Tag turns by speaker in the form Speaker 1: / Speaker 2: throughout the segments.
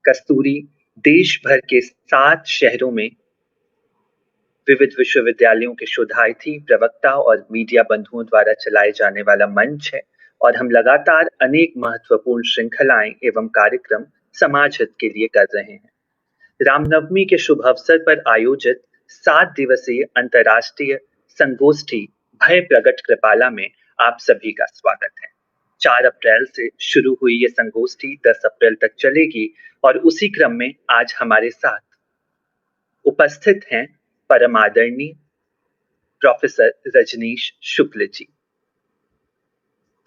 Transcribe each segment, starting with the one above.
Speaker 1: कस्तूरी देश भर के 7 शहरों में विविध विश्वविद्यालयों के शोधार्थी, प्रवक्ता और मीडिया बंधुओं द्वारा चलाए जाने वाला मंच है और हम लगातार अनेक महत्वपूर्ण श्रृंखलाएं एवं कार्यक्रम समाज हित के लिए कर रहे हैं। रामनवमी के शुभ अवसर पर आयोजित 7 दिवसीय अंतर्राष्ट्रीय संगोष्ठी भय प्रगट कृपाला में आप सभी का स्वागत है। 4 अप्रैल से शुरू हुई ये संगोष्ठी 10 अप्रैल तक चलेगी और उसी क्रम में आज हमारे साथ उपस्थित हैं परम आदरणीय प्रोफेसर रजनीश शुक्ल जी।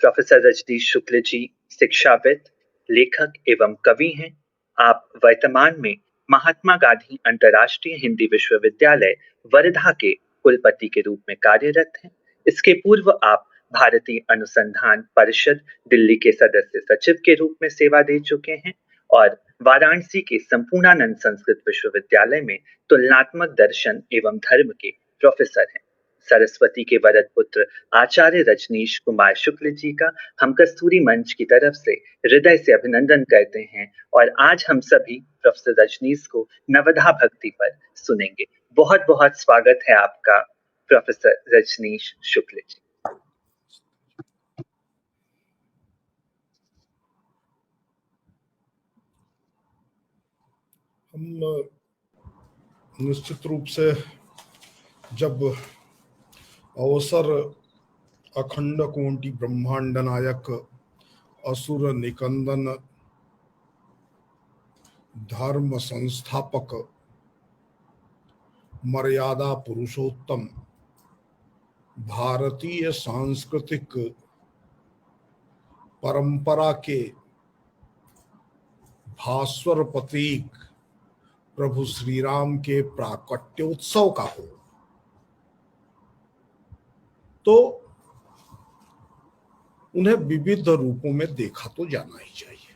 Speaker 1: प्रोफेसर रजनीश शुक्ल जी शिक्षाविद, लेखक एवं कवि हैं। आप वर्तमान में महात्मा गांधी अंतर्राष्ट्रीय हिंदी विश्वविद्यालय वर्धा के कुलपति के रूप में कार्यरत हैं। इसके पूर्व आप भारतीय अनुसंधान परिषद दिल्ली के सदस्य सचिव के रूप में सेवा दे चुके हैं और वाराणसी के संपूर्णानंद संस्कृत विश्वविद्यालय में तुलनात्मक दर्शन एवं धर्म के प्रोफेसर हैं। सरस्वती के वरद पुत्र आचार्य रजनीश कुमार शुक्ल जी का हम कस्तूरी मंच की तरफ से हृदय से अभिनंदन करते हैं और आज हम सभी प्रोफेसर रजनीश को नवधा भक्ति पर सुनेंगे। बहुत बहुत स्वागत है आपका प्रोफेसर रजनीश शुक्ल जी।
Speaker 2: हम निश्चित रूप से जब अवसर अखंड कोटि ब्रह्मांड नायक असुर निकंदन धर्म संस्थापक मर्यादा पुरुषोत्तम भारतीय सांस्कृतिक परंपरा के भास्वर प्रतीक प्रभु श्री राम के प्राकट्योत्सव का हो तो उन्हें विविध रूपों में देखा तो जाना ही चाहिए।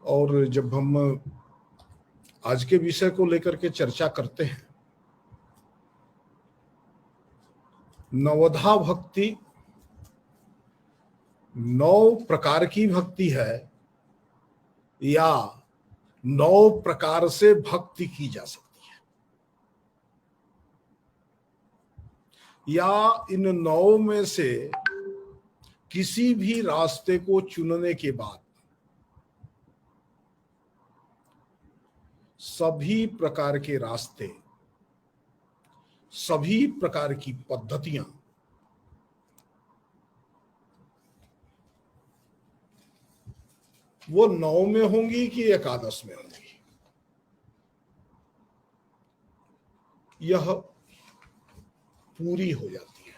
Speaker 2: और जब हम आज के विषय को लेकर के चर्चा करते हैं, नवधा भक्ति 9 प्रकार की भक्ति है या 9 प्रकार से भक्ति की जा सकती है, या इन 9 में से किसी भी रास्ते को चुनने के बाद सभी प्रकार के रास्ते, सभी प्रकार की पद्धतियां वो 9 में होंगी कि 11 में होंगी, यह पूरी हो जाती है।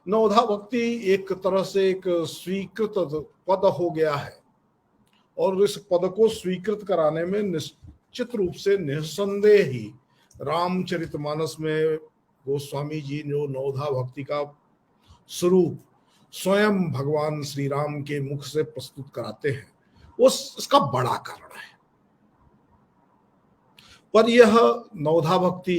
Speaker 2: नवधा भक्ति एक तरह से एक स्वीकृत पद हो गया है और इस पद को स्वीकृत कराने में निश्चित रूप से निसंदेह ही रामचरितमानस में गोस्वामी जी जो नवधा भक्ति का स्वरूप स्वयं भगवान श्री राम के मुख से प्रस्तुत कराते हैं, वो इसका बड़ा कारण है। पर यह नवधा भक्ति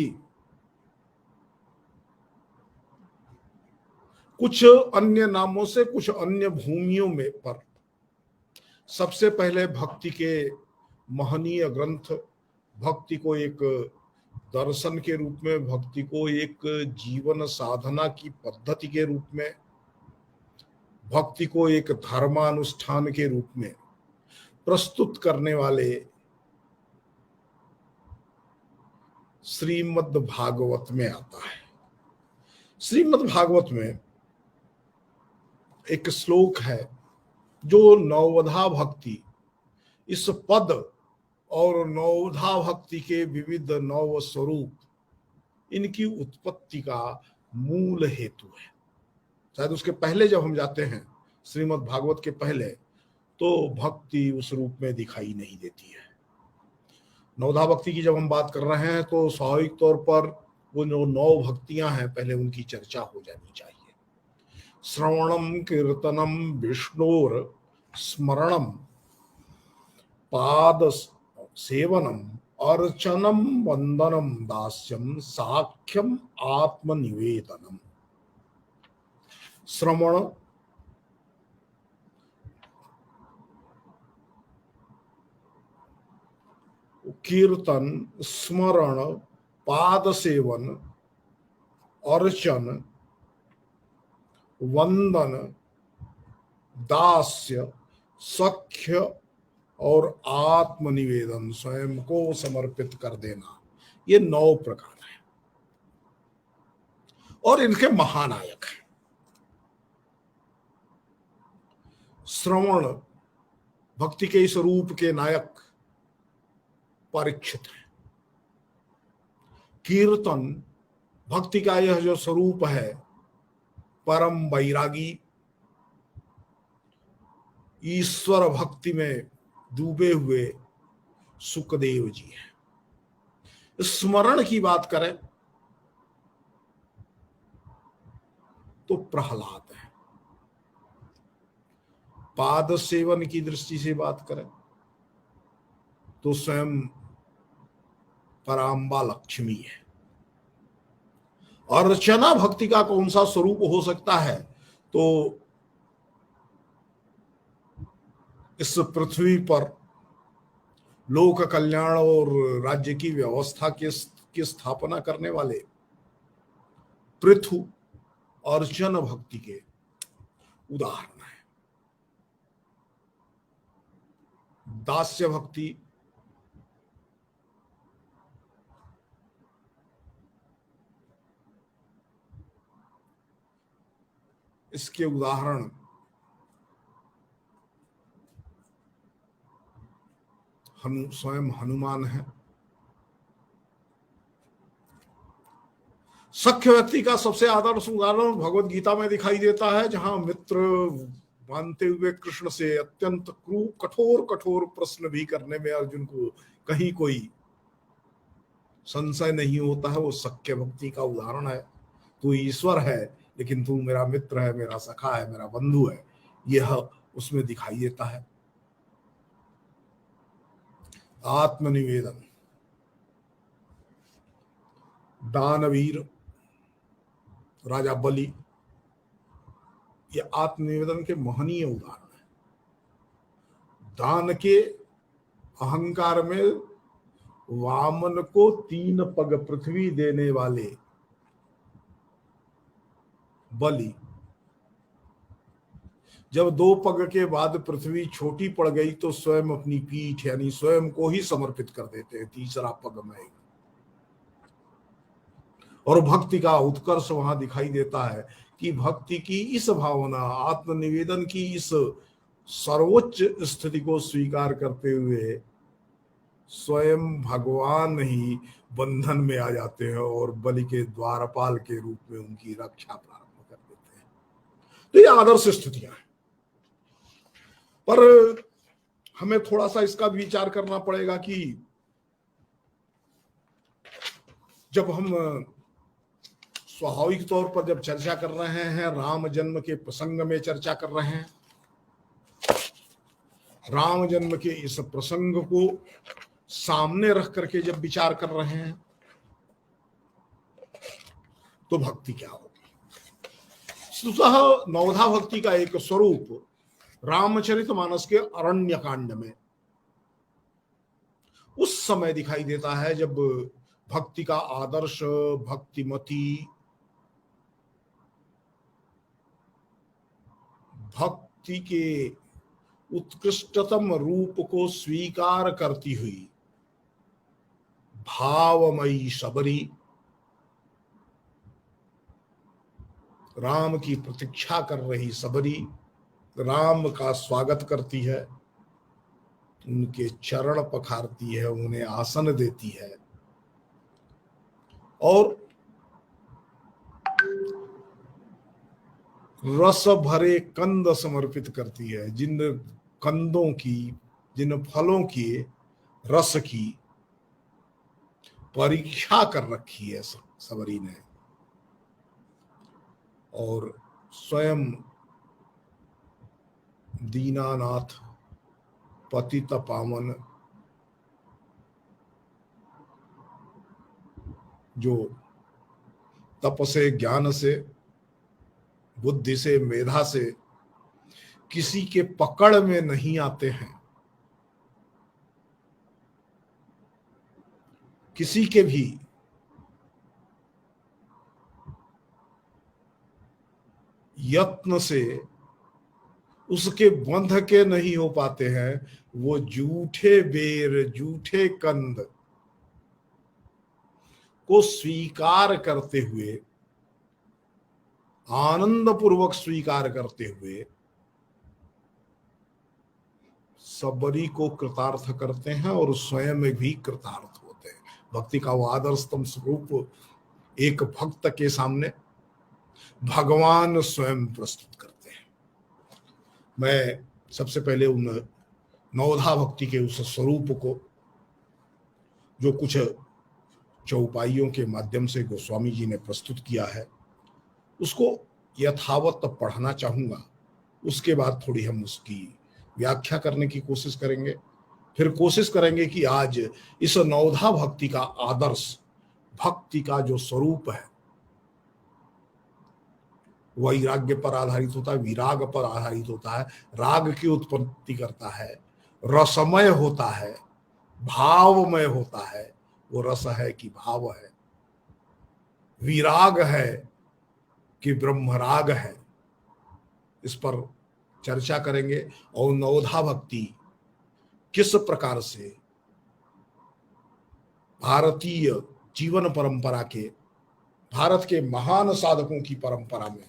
Speaker 2: कुछ अन्य नामों से, कुछ अन्य भूमियों में, पर सबसे पहले भक्ति के महनीय ग्रंथ, भक्ति को एक दर्शन के रूप में, भक्ति को एक जीवन साधना की पद्धति के रूप में, भक्ति को एक धर्मानुष्ठान के रूप में प्रस्तुत करने वाले श्रीमद् भागवत में आता है। श्रीमद् भागवत में एक श्लोक है जो नवधा भक्ति, इस पद और नवधा भक्ति के विविध नव स्वरूप, इनकी उत्पत्ति का मूल हेतु है। शायद उसके पहले जब हम जाते हैं श्रीमद् भागवत के पहले, तो भक्ति उस रूप में दिखाई नहीं देती है। नवधा भक्ति की जब हम बात कर रहे हैं तो स्वाभाविक तौर पर वो जो 9 भक्तियां हैं, पहले उनकी चर्चा हो जानी चाहिए। श्रवणम कीर्तनम विष्णोर स्मरणम पाद सेवनम अर्चनम वंदनम दास्यम साख्यम आत्मनिवेदनम। श्रवण कीर्तन, स्मरण, पाद सेवन, अर्चन, वंदन, दास्य, सख्य और आत्मनिवेदन, स्वयं को समर्पित कर देना, ये 9 प्रकार हैं और इनके महानायक हैं। श्रवण भक्ति के इस रूप के नायक परीक्षित है। कीर्तन भक्ति का यह जो स्वरूप है, परम वैरागी, ईश्वर भक्ति में डूबे हुए सुखदेव जी हैं। स्मरण की बात करें तो प्रहलाद है। पाद सेवन की दृष्टि से बात करें तो स्वयं पराम्बा लक्ष्मी है। अर्चना भक्ति का कौन सा स्वरूप हो सकता है, तो इस पृथ्वी पर लोक कल्याण और राज्य की व्यवस्था की स्थापना करने वाले पृथु अर्चन भक्ति के उदाहरण है। दास्य भक्ति इसके उदाहरण स्वयं हनुमान है। सख्य व्यक्ति का सबसे आदर्श उदाहरण भगवत गीता में दिखाई देता है, जहां मित्र मानते हुए कृष्ण से अत्यंत कठोर कठोर प्रश्न भी करने में अर्जुन को कहीं कोई संशय नहीं होता है। वो सख्य भक्ति का उदाहरण है। तू ईश्वर है लेकिन तू मेरा मित्र है, मेरा सखा है, मेरा बंधु है, यह उसमें दिखाई देता है। आत्मनिवेदन, दानवीर राजा बलि, ये आत्मनिवेदन के महनीय उदाहरण है। दान के अहंकार में वामन को 3 पग पृथ्वी देने वाले बलि, जब 2 पग के बाद पृथ्वी छोटी पड़ गई तो स्वयं अपनी पीठ यानी स्वयं को ही समर्पित कर देते हैं, 3रा पग में। और भक्ति का उत्कर्ष वहां दिखाई देता है कि भक्ति की इस भावना, आत्मनिवेदन की इस सर्वोच्च स्थिति को स्वीकार करते हुए स्वयं भगवान ही बंधन में आ जाते हैं और बलि के द्वारपाल के रूप में उनकी रक्षा प्रारंभ कर देते हैं। तो ये आदर्श स्थितियां हैं, पर हमें थोड़ा सा इसका विचार करना पड़ेगा कि जब हम स्वाभाविक तौर पर जब चर्चा कर रहे हैं, राम जन्म के प्रसंग में चर्चा कर रहे हैं, राम जन्म के इस प्रसंग को सामने रख करके जब विचार कर रहे हैं तो भक्ति क्या होगी। स्वतः नवधा भक्ति का एक स्वरूप रामचरितमानस के अरण्य कांड में उस समय दिखाई देता है जब भक्ति का आदर्श, भक्तिमती, भक्ति के उत्कृष्टतम रूप को स्वीकार करती हुई भावमयी सबरी राम की प्रतीक्षा कर रही सबरी राम का स्वागत करती है, उनके चरण पखारती है, उन्हें आसन देती है और रस भरे कंद समर्पित करती है। जिन कंदों की, जिन फलों की रस की परीक्षा कर रखी है सबरी ने, और स्वयं दीनानाथ पतित पावन जो तप से, ज्ञान से, बुद्धि से, मेधा से किसी के पकड़ में नहीं आते हैं, किसी के भी यत्न से उसके बंध के नहीं हो पाते हैं, वो जूठे बेर जूठे कंद को स्वीकार करते हुए, आनंद पूर्वक स्वीकार करते हुए सबरी को कृतार्थ करते हैं और स्वयं भी कृतार्थ होते हैं। भक्ति का वो आदर्शतम स्वरूप एक भक्त के सामने भगवान स्वयं प्रस्तुत करते हैं। मैं सबसे पहले उन नवधा भक्ति के उस स्वरूप को, जो कुछ चौपाइयों के माध्यम से गोस्वामी जी ने प्रस्तुत किया है, उसको यथावत पढ़ना चाहूंगा। उसके बाद थोड़ी हम उसकी व्याख्या करने की कोशिश करेंगे। फिर कोशिश करेंगे कि आज इस नवधा भक्ति का आदर्श, भक्ति का जो स्वरूप है, वैराग्य पर आधारित होता है, विराग पर आधारित होता है, राग की उत्पत्ति करता है, रसमय होता है, भावमय होता है। वो रस है कि भाव है, विराग है कि ब्रह्मराग है, इस पर चर्चा करेंगे। और नवधा भक्ति किस प्रकार से भारतीय जीवन परंपरा के, भारत के महान साधकों की परंपरा में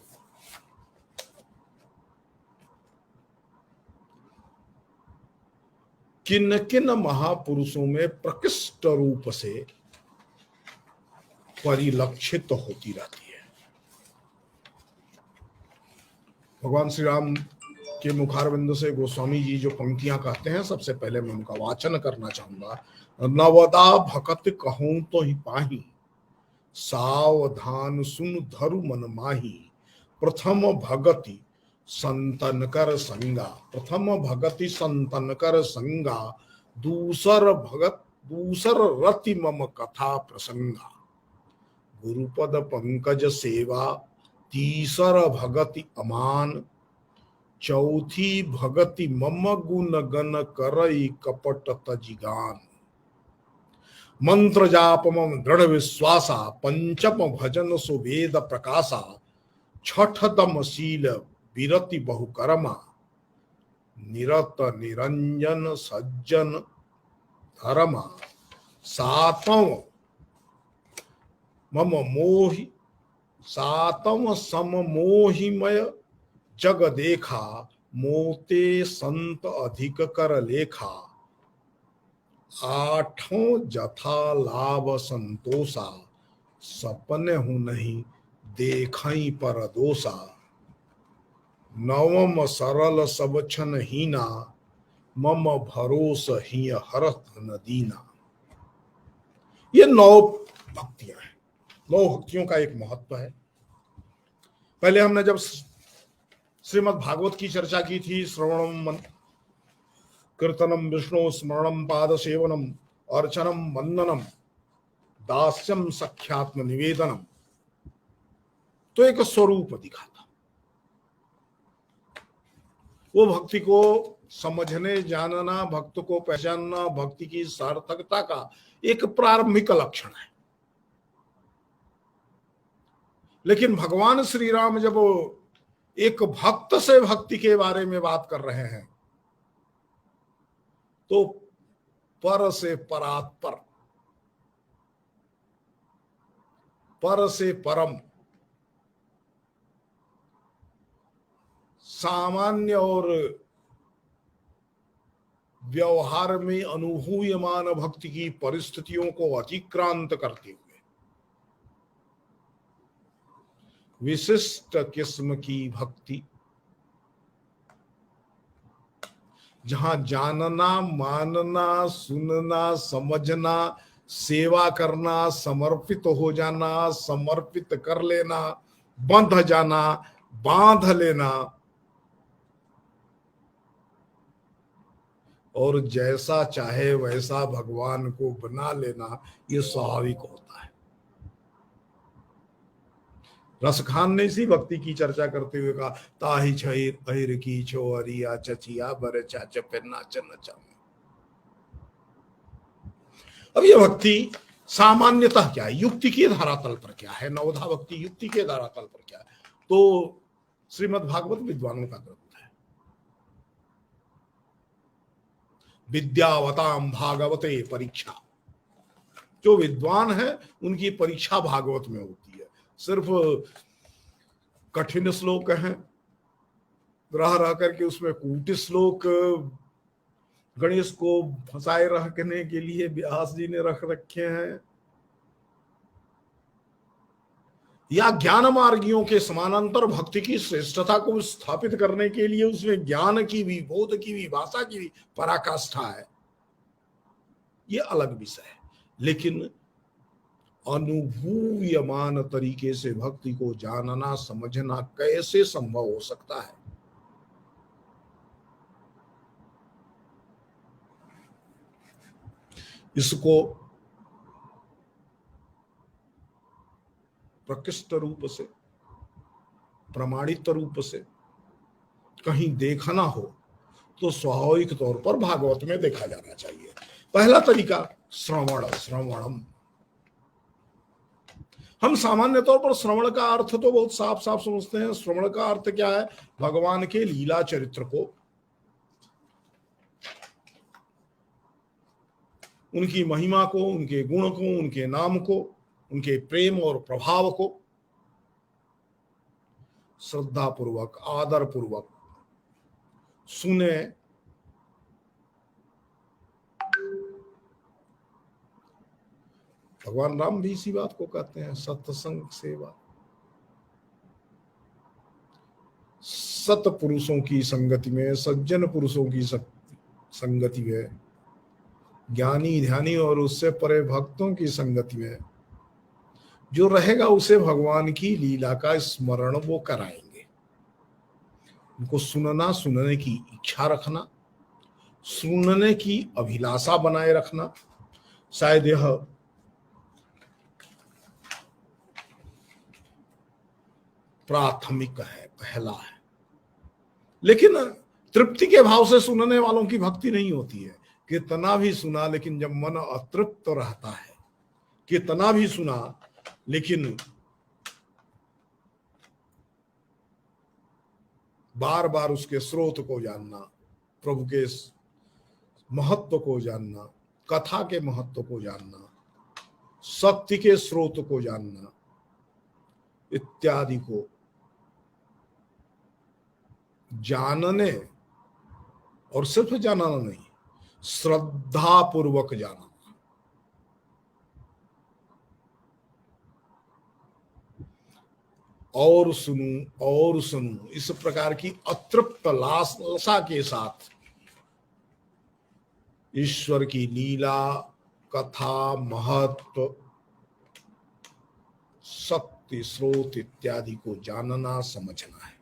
Speaker 2: किन किन महापुरुषों में प्रकृष्ट रूप से परिलक्षित होती रहती है। भगवान श्री राम के मुखारविंद से गोस्वामी जी जो पंक्तियां कहते हैं, सबसे पहले मैं उनका वाचन करना चाहूंगा। नवदा भकत कहूं तो ही पाही, सावधान सुन धरु मन माही। प्रथम भगति संतन कर संगा, प्रथम भगति संतन कर संगा। दूसर रति मम कथा प्रसंगा। गुरुपद पंकज सेवा, तीसर भगति अमान। चौथी भगति मम गुण गण करई कपट तजिगान। मंत्र जाप मम दृढ़ विश्वासा, पंचम भजन सुवेद प्रकाशा। छठतम शील विरति बहुकर्मा, निरत निरंजन सज्जन धर्मा। सातम सम मोहिमय जग देखा। मोते संत अधिक कर लेखा। आठों जथा लाभ संतोषा, सपने हूं नहीं देखई पर दोषा। नवम सरल सब छन हीना, मम भरोस ही हरत न दीना। ये 9 भक्तियां हैं। 9 भक्तियों का एक महत्व है। पहले हमने जब श्रीमद् भागवत की चर्चा की थी, श्रवणम कीर्तनम विष्णु स्मरणम पाद सेवनम अर्चनम वंदनम दास्यम सख्यात्म निवेदनम, तो एक स्वरूप दिखा था। वो भक्ति को समझने, जानना, भक्त को पहचानना, भक्ति की सार्थकता का एक प्रारंभिक लक्षण है। लेकिन भगवान श्री राम जब एक भक्त से भक्ति के बारे में बात कर रहे हैं, तो पर से परात्पर, पर से परम, सामान्य और व्यवहार में अनुभूयमान भक्ति की परिस्थितियों को अतिक्रांत करते हुए विशिष्ट किस्म की भक्ति, जहां जानना, मानना, सुनना, समझना, सेवा करना, समर्पित हो जाना, समर्पित कर लेना, बंध जाना, बांध लेना और जैसा चाहे वैसा भगवान को बना लेना, ये स्वाभाविक होता है। रसखान ने इसी भक्ति की चर्चा करते हुए कहा, ताहि छहिर अहिर की छो अरिया चचिया बर चाच पे नाच नचा। अब ये भक्ति सामान्यतः क्या है, युक्ति के धरातल पर क्या है, नवधा भक्ति युक्ति के धरातल पर क्या है। तो श्रीमद् भागवत विद्वानों का ग्रंथ है। विद्यावताम भागवते परीक्षा, जो विद्वान है उनकी परीक्षा भागवत में होती है। सिर्फ कठिन श्लोक हैं, रह रह करके उसमें कूट श्लोक गणेश को फंसाए रखने के लिए व्यास जी ने रख रखे हैं, या ज्ञान मार्गियों के समानांतर भक्ति की श्रेष्ठता को स्थापित करने के लिए उसमें ज्ञान की भी, बोध की भी, भाषा की भी पराकाष्ठा है, ये अलग विषय है। लेकिन अनुभूयमान तरीके से भक्ति को जानना समझना कैसे संभव हो सकता है? इसको प्रकृष्ट रूप से, प्रमाणित रूप से कहीं देखना हो तो स्वाभाविक तौर पर भागवत में देखा जाना चाहिए। पहला तरीका श्रवणम। हम सामान्य तौर पर श्रवण का अर्थ तो बहुत साफ साफ समझते हैं। श्रवण का अर्थ क्या है? भगवान के लीला चरित्र को, उनकी महिमा को, उनके गुण को, उनके नाम को, उनके प्रेम और प्रभाव को श्रद्धा पूर्वक, आदर पूर्वक सुने, भगवान राम भी इसी बात को कहते हैं, सत्संग सेवा। सत पुरुषों की संगति में, सज्जन पुरुषों की संगति में, ज्ञानी ध्यानी और उससे परे भक्तों की संगति में जो रहेगा उसे भगवान की लीला का स्मरण वो कराएंगे। उनको सुनना, सुनने की इच्छा रखना, सुनने की अभिलाषा बनाए रखना, शायद यह प्राथमिक है, पहला है। लेकिन तृप्ति के भाव से सुनने वालों की भक्ति नहीं होती है। कितना भी सुना लेकिन जब मन अतृप्त रहता है, कितना भी सुना लेकिन बार बार उसके स्रोत को जानना, प्रभु के महत्व को जानना, कथा के महत्व को जानना, सत्य के स्रोत को जानना इत्यादि को जानने, और सिर्फ जानना नहीं, श्रद्धा पूर्वक जानना। और सुनूं इस प्रकार की अतृप्त लालसा के साथ ईश्वर की लीला, कथा, महत्व, शक्ति, स्रोत इत्यादि को जानना, समझना है।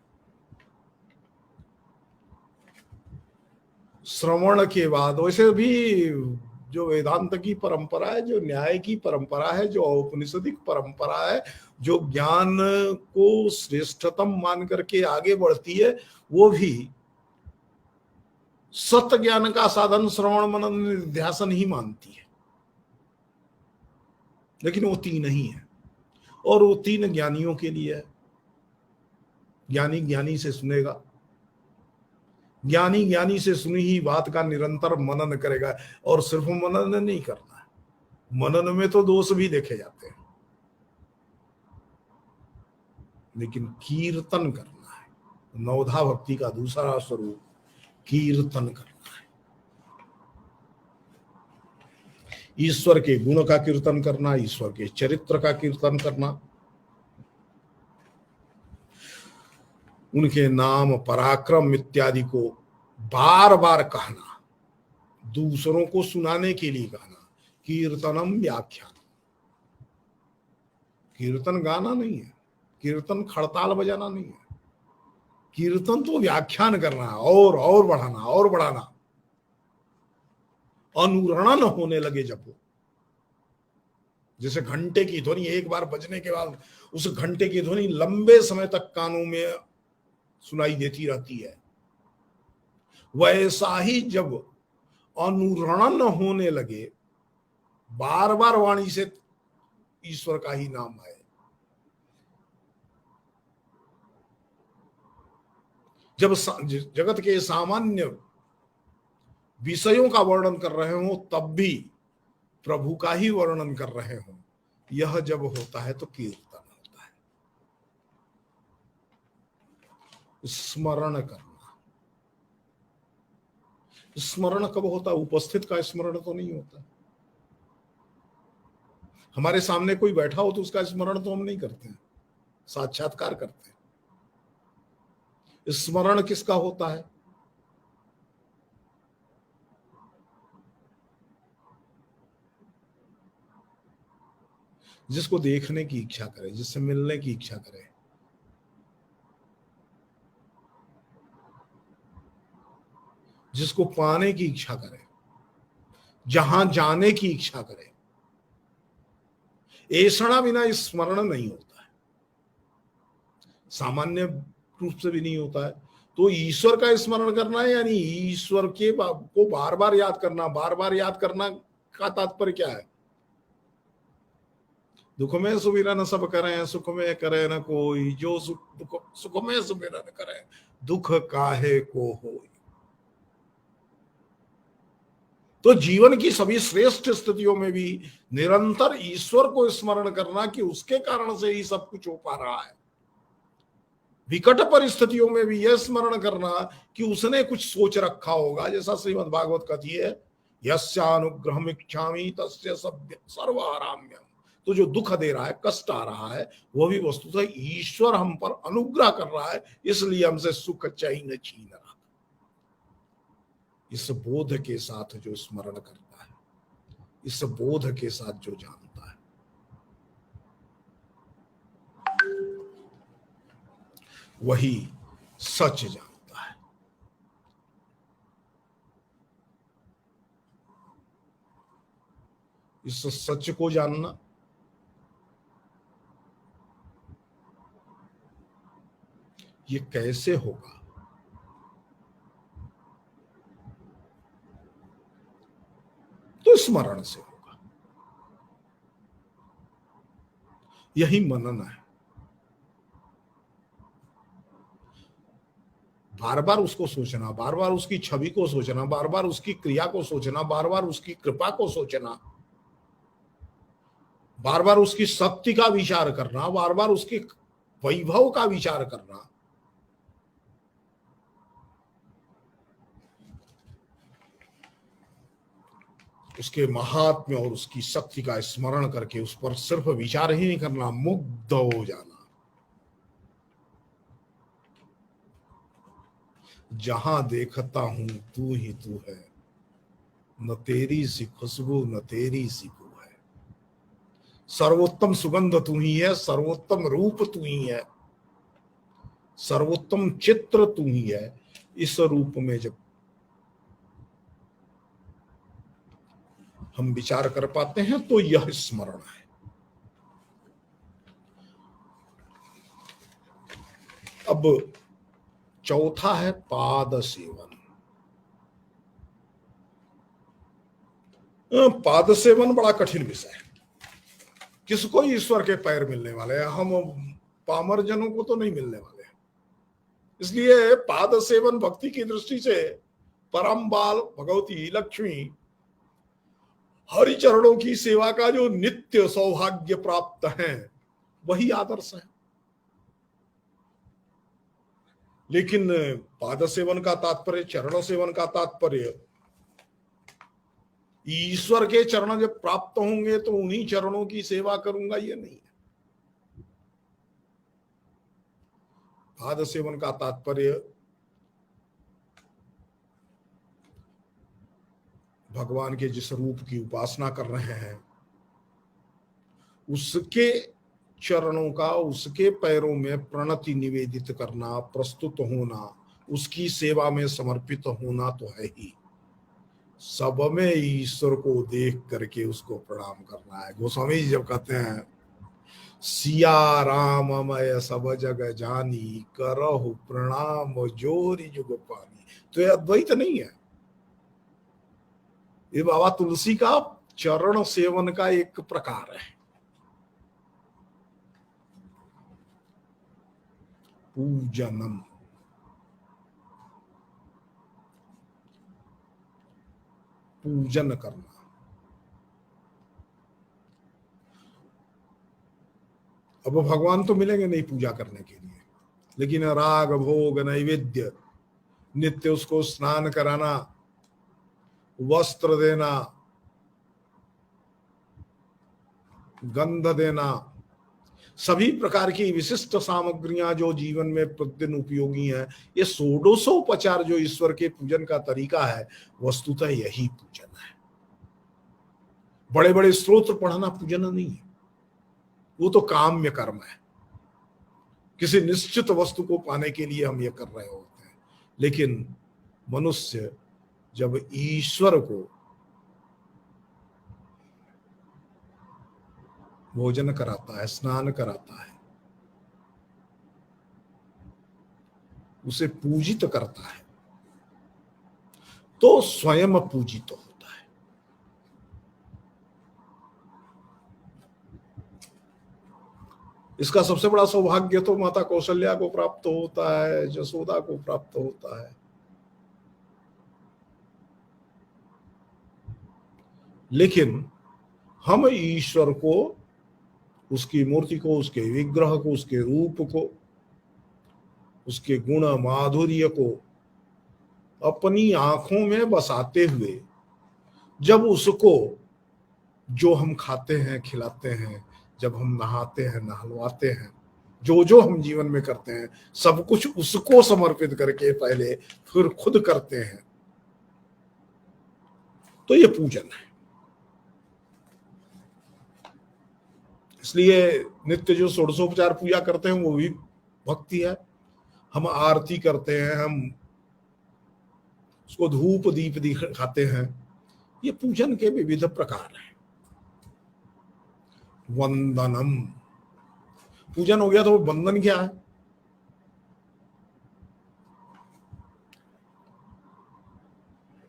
Speaker 2: श्रवण के बाद वैसे भी जो वेदांत की परंपरा है, जो न्याय की परंपरा है, जो औपनिषदिक परंपरा है, जो ज्ञान को श्रेष्ठतम मान करके आगे बढ़ती है, वो भी सत्य ज्ञान का साधन श्रवण मनन निध्यासन ही मानती है। लेकिन वो तीन ही है, और वो तीन ज्ञानियों के लिए है। ज्ञानी ज्ञानी से सुनेगा, ज्ञानी ज्ञानी से सुनी ही बात का निरंतर मनन करेगा। और सिर्फ मनन नहीं करना है, मनन में तो दोष भी देखे जाते हैं, लेकिन कीर्तन करना है। नवधा भक्ति का दूसरा स्वरूप कीर्तन करना है। ईश्वर के गुण का कीर्तन करना, ईश्वर के चरित्र का कीर्तन करना, उनके नाम, पराक्रम इत्यादि को बार बार कहना, दूसरों को सुनाने के लिए कहना। कीर्तनम व्याख्यान। कीर्तन गाना नहीं है, कीर्तन खड़ताल बजाना नहीं है, कीर्तन तो व्याख्यान करना है, और बढ़ाना, और बढ़ाना। अनुरणन होने लगे जब वो, जैसे घंटे की ध्वनि एक बार बजने के बाद उस घंटे की ध्वनि लंबे समय तक कानों में सुनाई देती रहती है, वैसा ही जब अनुरणन होने लगे, बार बार वाणी से ईश्वर का ही नाम है। जब जगत के सामान्य विषयों का वर्णन कर रहे हो तब भी प्रभु का ही वर्णन कर रहे हो, यह जब होता है तो कीर्तन होता है। स्मरण करना, स्मरण कब होता है? उपस्थित का स्मरण तो नहीं होता। हमारे सामने कोई बैठा हो तो उसका स्मरण तो हम नहीं करते हैं, साक्षात्कार करते हैं। स्मरण किसका होता है? जिसको देखने की इच्छा करे, जिससे मिलने की इच्छा करे, जिसको पाने की इच्छा करे, जहां जाने की इच्छा करे। ऐसा बिना स्मरण नहीं होता है, सामान्य रूप से भी नहीं होता है। तो ईश्वर का स्मरण करना है यानी ईश्वर के को बार बार याद करना। बार बार याद करना का तात्पर्य क्या है? दुख में सुमिरन सब करें, सुख में करे न कोई, जो सुख में सुमिरन करे, दुख काहे को होई। तो जीवन की सभी श्रेष्ठ स्थितियों में भी निरंतर ईश्वर को स्मरण करना कि उसके कारण से ही सब कुछ हो पा रहा है। विकट परिस्थितियों में भी यह स्मरण करना कि उसने कुछ सोच रखा होगा। जैसा श्रीमद् भागवत कथी है, यस्यानुग्रहम् इच्छामि तस्य सर्वहाराम्यहम्। तो जो दुख दे रहा है, कष्ट आ रहा है, वह भी वस्तुतः ईश्वर हम पर अनुग्रह कर रहा है, इसलिए हमसे सुख चैन छीन रहा। इस बोध के साथ जो स्मरण करता है, इस बोध के साथ जो जानता है, वही सच जानता है। इस सच को जानना ये कैसे होगा? तो स्मरण से होगा। यही मनन है। बार बार उसको सोचना, बार बार उसकी छवि को सोचना, बार बार उसकी क्रिया को सोचना, बार बार उसकी कृपा को सोचना, बार बार उसकी शक्ति का विचार करना, बार बार उसके वैभव का विचार करना, उसके महात्म्य और उसकी शक्ति का स्मरण करके उस पर सिर्फ विचार ही नहीं करना, मुग्ध हो जाना। जहां देखता हूं तू ही तू है, न तेरी सी खुशबू न तेरी सी बू है। सर्वोत्तम सुगंध तू ही है, सर्वोत्तम रूप तू ही है, सर्वोत्तम चित्र तू ही है। इस रूप में जब हम विचार कर पाते हैं तो यह स्मरण है। अब चौथा है पाद सेवन। पाद सेवन बड़ा कठिन विषय है। किसको ईश्वर के पैर मिलने वाले हैं? हम पामर जनों को तो नहीं मिलने वाले हैं। इसलिए पाद सेवन भक्ति की दृष्टि से परम बाल भगवती लक्ष्मी हरि चरणों की सेवा का जो नित्य सौभाग्य प्राप्त है वही आदर्श है। लेकिन पाद सेवन का तात्पर्य, चरण सेवन का तात्पर्य ईश्वर के चरण जब प्राप्त होंगे तो उन्हीं चरणों की सेवा करूंगा, ये नहीं है। पाद सेवन का तात्पर्य भगवान के जिस रूप की उपासना कर रहे हैं उसके चरणों का, उसके पैरों में प्रणति निवेदित करना, प्रस्तुत होना, उसकी सेवा में समर्पित होना तो है ही। सब में ईश्वर को देख करके उसको प्रणाम करना है। गोस्वामी जी जब कहते हैं सिया राम मय सब जग जानी, करहु प्रणाम जोरी जुग पानी, तो ये अद्वैत नहीं है। ये बाबा तुलसी का चरण सेवन का एक प्रकार है। पूजनम, पूजन करना। अब भगवान तो मिलेंगे नहीं पूजा करने के लिए, लेकिन राग भोग नैवेद्य, नित्य उसको स्नान कराना, वस्त्र देना, गंध देना, सभी प्रकार की विशिष्ट सामग्रियां जो जीवन में प्रतिदिन उपयोगी हैं, ये षोडशोपचार जो ईश्वर के पूजन का तरीका है, वस्तुतः यही पूजन है। बड़े बड़े स्तोत्र पढ़ना पूजन नहीं है, वो तो काम्य कर्म है। किसी निश्चित वस्तु को पाने के लिए हम ये कर रहे होते हैं। लेकिन मनुष्य जब ईश्वर को भोजन कराता है, स्नान कराता है, उसे पूजित करता है, तो स्वयं पूजित होता है। इसका सबसे बड़ा सौभाग्य तो माता कौशल्या को प्राप्त होता है, जसोदा को प्राप्त होता है। लेकिन हम ईश्वर को, उसकी मूर्ति को, उसके विग्रह को, उसके रूप को, उसके गुण माधुर्य को अपनी आंखों में बसाते हुए, जब उसको जो हम खाते हैं खिलाते हैं, जब हम नहाते हैं नहलवाते हैं, जो जो हम जीवन में करते हैं, सब कुछ उसको समर्पित करके पहले फिर खुद करते हैं, तो ये पूजन है। इसलिए नित्य जो षोडशोपचार पूजा करते हैं वो भी भक्ति है। हम आरती करते हैं, हम उसको धूप दीप दिखाते हैं, ये पूजन के विविध प्रकार हैं। वंदनम, पूजन हो गया, तो वंदन क्या है?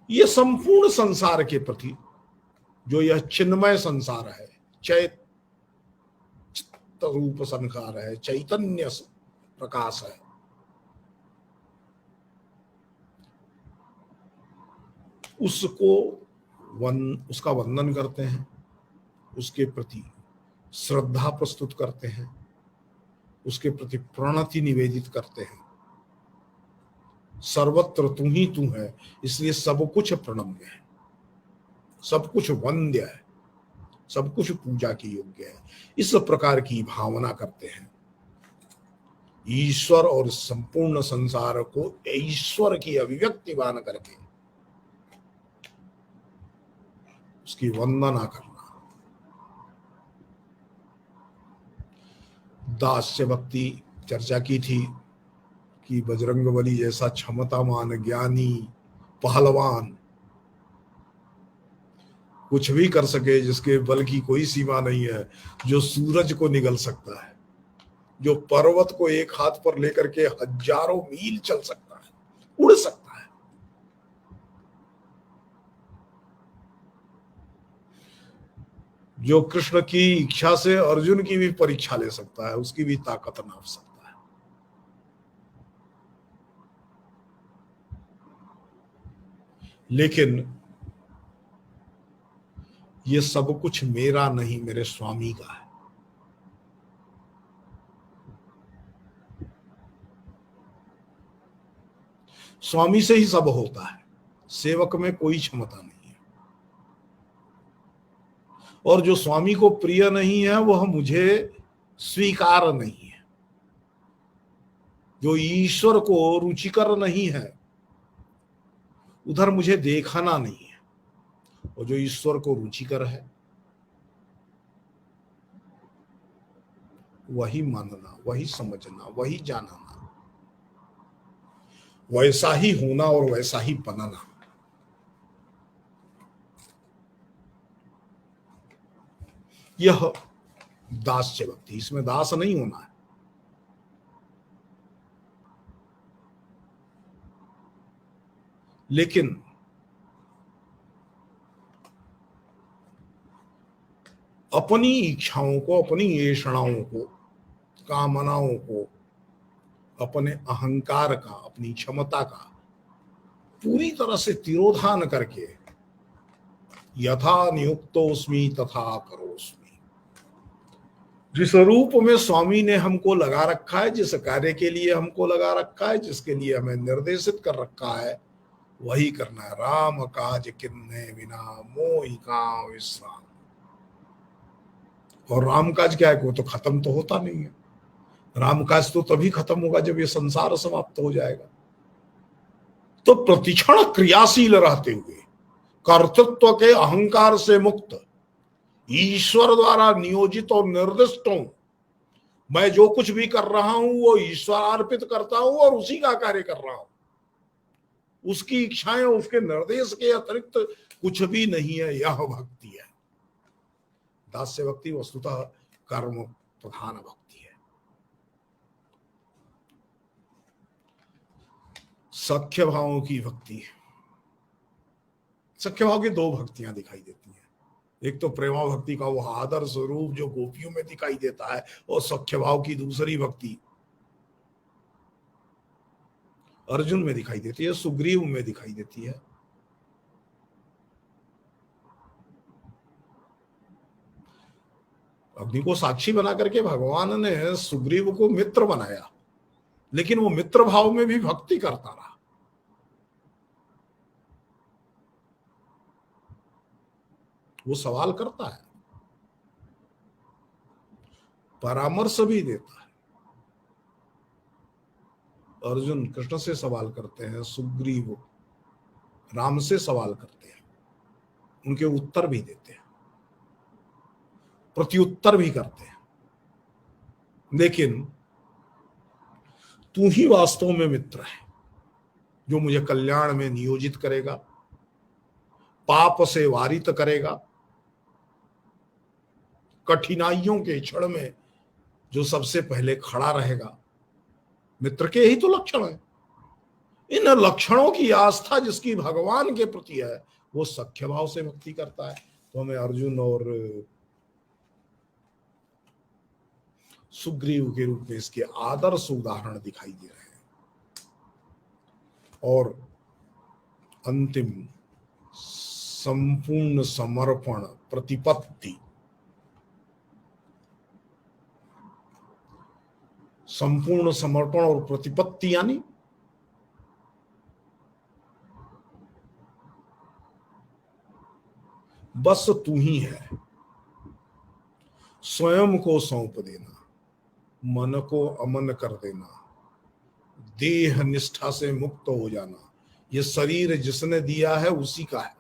Speaker 2: ये संपूर्ण संसार के प्रति जो यह चिन्मय संसार है, चैत रूप संसार है, चैतन्य प्रकाश है, उसको उसका वंदन करते हैं, उसके प्रति श्रद्धा प्रस्तुत करते हैं, उसके प्रति प्रणति निवेदित करते हैं। सर्वत्र तू ही तू है, इसलिए सब कुछ प्रणम्य है, सब कुछ वंद्य है, सब कुछ पूजा की योग्य है। इस प्रकार की भावना करते हैं। ईश्वर और संपूर्ण संसार को ईश्वर की अभिव्यक्ति मान करके उसकी वंदना करना। दास्य भक्ति चर्चा की थी कि बजरंगबली जैसा क्षमतावान ज्ञानी पहलवान, कुछ भी कर सके, जिसके बल की कोई सीमा नहीं है, जो सूरज को निगल सकता है, जो पर्वत को एक हाथ पर लेकर के हजारों मील चल सकता है, उड़ सकता है, जो कृष्ण की इच्छा से अर्जुन की भी परीक्षा ले सकता है, उसकी भी ताकत नाप सकता है। लेकिन ये सब कुछ मेरा नहीं, मेरे स्वामी का है। स्वामी से ही सब होता है, सेवक में कोई क्षमता नहीं है। और जो स्वामी को प्रिय नहीं है वह मुझे स्वीकार नहीं है। जो ईश्वर को रुचिकर नहीं है उधर मुझे देखना नहीं है, और जो ईश्वर को रुचिकर है वही मानना, वही समझना, वही जानना, वैसा ही होना और वैसा ही बनना। यह दास्य भक्ति, इसमें दास नहीं होना है। लेकिन अपनी इच्छाओं को, अपनी ऐषणाओं को, कामनाओं को, अपने अहंकार का, अपनी क्षमता का पूरी तरह से तिरोधान करके यथा नियुक्तोस्मि तथा करोस्मि, जिस रूप में स्वामी ने हमको लगा रखा है, जिस कार्य के लिए हमको लगा रखा है, जिसके लिए हमें निर्देशित कर रखा है, वही करना है। राम काज किन्ने बिना मोहि काम विश्राम। और राम काज क्या है? वो तो खत्म तो होता नहीं है। राम काज तो तभी खत्म होगा जब ये संसार समाप्त हो जाएगा। तो प्रतिक्षण क्रियाशील रहते हुए, कर्तृत्व के अहंकार से मुक्त, ईश्वर द्वारा नियोजित और निर्दिष्ट हूं, मैं जो कुछ भी कर रहा हूं वो ईश्वर अर्पित करता हूं और उसी का कार्य कर रहा हूं। उसकी इच्छाएं, उसके निर्देश के अतिरिक्त कुछ भी नहीं है। यह भक्ति है। दास्य भक्ति वस्तुतः कर्म प्रधान भक्ति है। सख्य भावों की भक्ति, सख्य भाव की दो भक्तियां दिखाई देती हैं। एक तो प्रेमा भक्ति का वो आदर स्वरूप जो गोपियों में दिखाई देता है, और सख्य भाव की दूसरी भक्ति अर्जुन में दिखाई देती है, सुग्रीव में दिखाई देती है। अग्नि को साक्षी बना करके भगवान ने सुग्रीव को मित्र बनाया, लेकिन वो मित्र भाव में भी भक्ति करता रहा। वो सवाल करता है, परामर्श भी देता है। अर्जुन कृष्ण से सवाल करते हैं, सुग्रीव राम से सवाल करते हैं, उनके उत्तर भी देते हैं, प्रत्युत्तर भी करते हैं। लेकिन तू ही वास्तव में मित्र है, जो मुझे कल्याण में नियोजित करेगा, पाप से वारित करेगा, कठिनाइयों के क्षण में जो सबसे पहले खड़ा रहेगा। मित्र के ही तो लक्षण है। इन लक्षणों की आस्था जिसकी भगवान के प्रति है, वो सख्य भाव से भक्ति करता है। तो हमें अर्जुन और सुग्रीव के रूप में इसके आदर्श उदाहरण दिखाई दे रहे हैं। और अंतिम संपूर्ण समर्पण प्रतिपत्ति, संपूर्ण समर्पण और प्रतिपत्ति यानी बस तू ही है। स्वयं को सौंप देना, मन को अमन कर देना, देह निष्ठा से मुक्त हो जाना। ये शरीर जिसने दिया है उसी का है।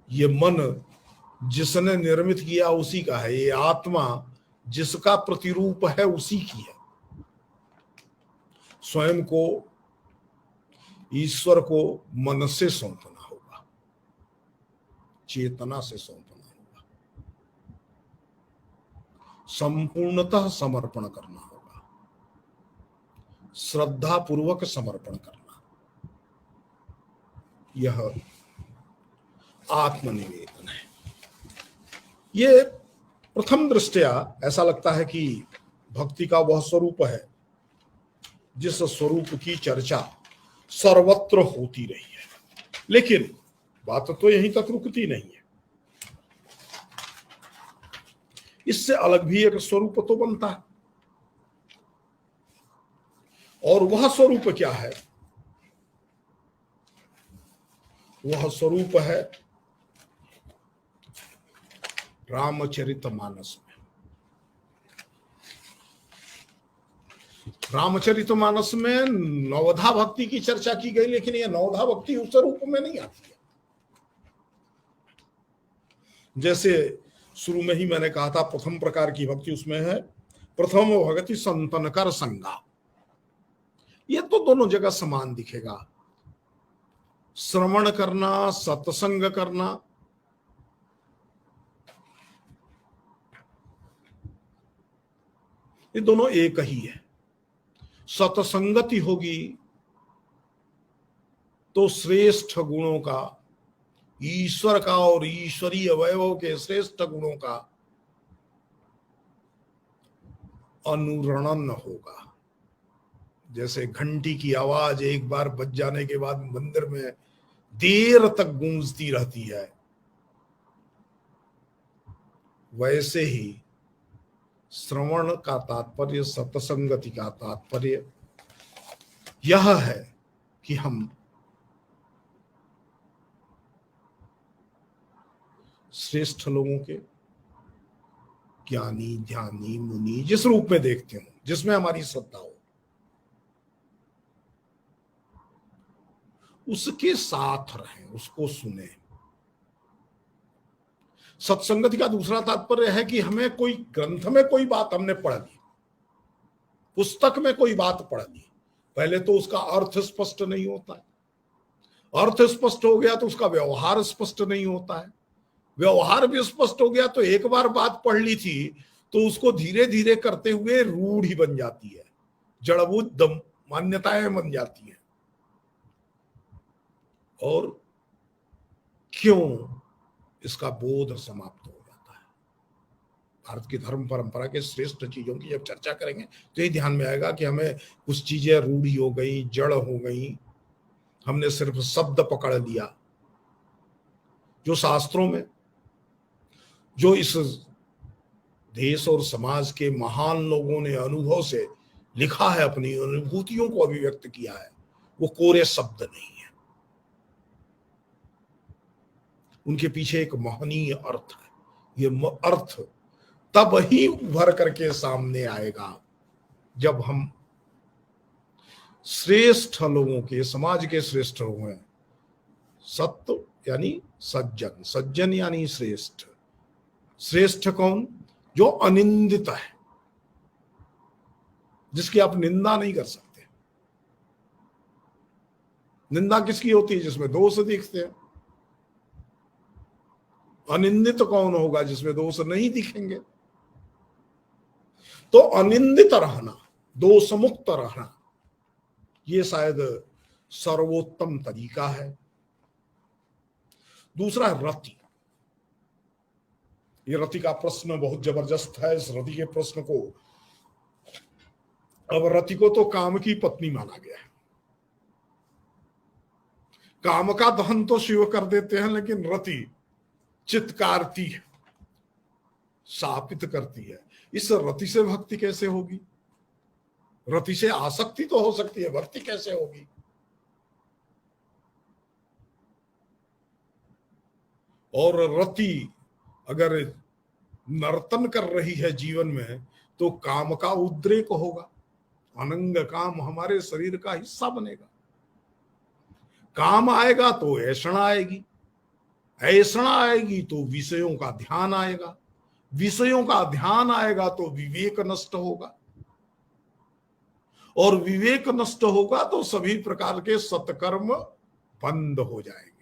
Speaker 2: ये मन जिसने निर्मित किया उसी का है। ये आत्मा जिसका प्रतिरूप है उसी की है। स्वयं को ईश्वर को मन से सौंपना होगा, चेतना से सौंपना होगा, संपूर्णतः समर्पण करना होगा, श्रद्धा पूर्वक समर्पण करना। यह आत्मनिवेदन है। ये प्रथम दृष्टया ऐसा लगता है कि भक्ति का वह स्वरूप है जिस स्वरूप की चर्चा सर्वत्र होती रही है। लेकिन बात तो यहीं तक रुकती नहीं है। इससे अलग भी एक स्वरूप तो बनता है। और वह स्वरूप क्या है? वह स्वरूप है रामचरितमानस में। रामचरितमानस में नवधा भक्ति की चर्चा की गई, लेकिन यह नवधा भक्ति उस रूप में नहीं आती है। जैसे शुरू में ही मैंने कहा था, प्रथम प्रकार की भक्ति उसमें है प्रथम भगति संतन कर संगा। ये तो दोनों जगह समान दिखेगा। श्रवण करना, सत्संग करना, ये दोनों एक ही है। सत्संगति होगी तो श्रेष्ठ गुणों का ईश्वर का और ईश्वरीय वैभव के श्रेष्ठ गुणों का अनुरणन होगा। जैसे घंटी की आवाज एक बार बज जाने के बाद मंदिर में देर तक गूंजती रहती है, वैसे ही श्रवण का तात्पर्य, सत्संगति का तात्पर्य यह है कि हम श्रेष्ठ लोगों के, ज्ञानी ध्यानी मुनि जिस रूप में देखते हो, जिसमें हमारी श्रद्धा हो, उसके साथ रहें, उसको सुने। सत्संगति का दूसरा तात्पर्य है कि हमें कोई ग्रंथ में कोई बात हमने पढ़ ली, पुस्तक में कोई बात पढ़ ली, पहले तो उसका अर्थ स्पष्ट नहीं होता है, अर्थ स्पष्ट हो गया तो उसका व्यवहार स्पष्ट नहीं होता है, व्यवहार भी स्पष्ट हो गया तो एक बार बात पढ़ ली थी तो उसको धीरे धीरे करते हुए रूढ़ ही बन जाती है, जड़बूझ मान्यताएं बन जाती हैं। और क्यों इसका बोध समाप्त हो जाता है। भारत की धर्म परंपरा के श्रेष्ठ चीजों की जब चर्चा करेंगे तो ये ध्यान में आएगा कि हमें कुछ चीजें रूढ़ी हो गई, जड़ हो गई, हमने सिर्फ शब्द पकड़ लिया। जो शास्त्रों में, जो इस देश और समाज के महान लोगों ने अनुभव से लिखा है, अपनी अनुभूतियों को अभिव्यक्त किया है, वो कोरे शब्द नहीं है, उनके पीछे एक महनीय अर्थ है। ये अर्थ तब ही उभर करके सामने आएगा जब हम श्रेष्ठ लोगों के, समाज के श्रेष्ठ लोगों हैं, सत्य यानी सज्जन, सज्जन यानी श्रेष्ठ। श्रेष्ठ कौन? जो अनिंदित है, जिसकी आप निंदा नहीं कर सकते। निंदा किसकी होती है? जिसमें दोष दिखते हैं। अनिंदित कौन होगा? जिसमें दोष नहीं दिखेंगे। तो अनिंदित रहना, दोष मुक्त रहना, ये शायद सर्वोत्तम तरीका है। दूसरा रति। ये रति का प्रश्न बहुत जबरदस्त है। इस रति के प्रश्न को, अब रति को तो काम की पत्नी माना गया है। काम का दहन तो शिव कर देते हैं, लेकिन रति चित्कारती है, शापित करती है। इस रति से भक्ति कैसे होगी? रति से आसक्ति तो हो सकती है, भक्ति कैसे होगी? और रति अगर नर्तन कर रही है जीवन में, तो काम का उद्रेक होगा, अनंग काम हमारे शरीर का हिस्सा बनेगा। काम आएगा तो ऐषणा आएगी, ऐषणा आएगी तो विषयों का ध्यान आएगा, विषयों का ध्यान आएगा तो विवेक नष्ट होगा, और विवेक नष्ट होगा तो सभी प्रकार के सत्कर्म बंद हो जाएंगे।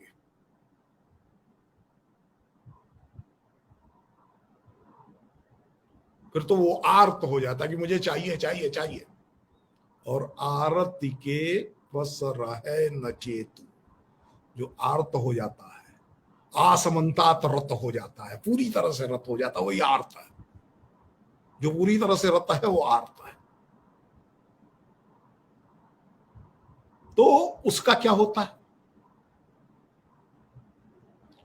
Speaker 2: फिर तो वो आर्त हो जाता है कि मुझे चाहिए चाहिए चाहिए। और आरती के वश रहे न चेतु, जो आर्त हो जाता है, आसमंतात रत हो जाता है, पूरी तरह से रत हो जाता है, वही आर्त है। जो पूरी तरह से रत है वो आर्त है। तो उसका क्या होता है?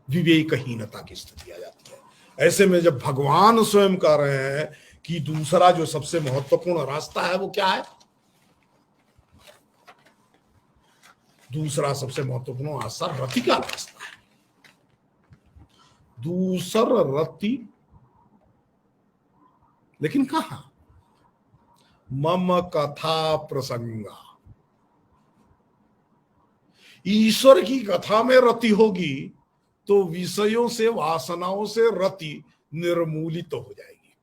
Speaker 2: विवेकहीनता की स्थिति आ जाती है। ऐसे में जब भगवान स्वयं कह रहे हैं कि दूसरा जो सबसे महत्वपूर्ण रास्ता है वो क्या है? दूसरा सबसे महत्वपूर्ण रास्ता रति का रास्ता है। दूसर रति, लेकिन कहां? मम कथा प्रसंगा। ईश्वर की कथा में रति होगी तो विषयों से, वासनाओं से रति निर्मूलित हो जाएगी।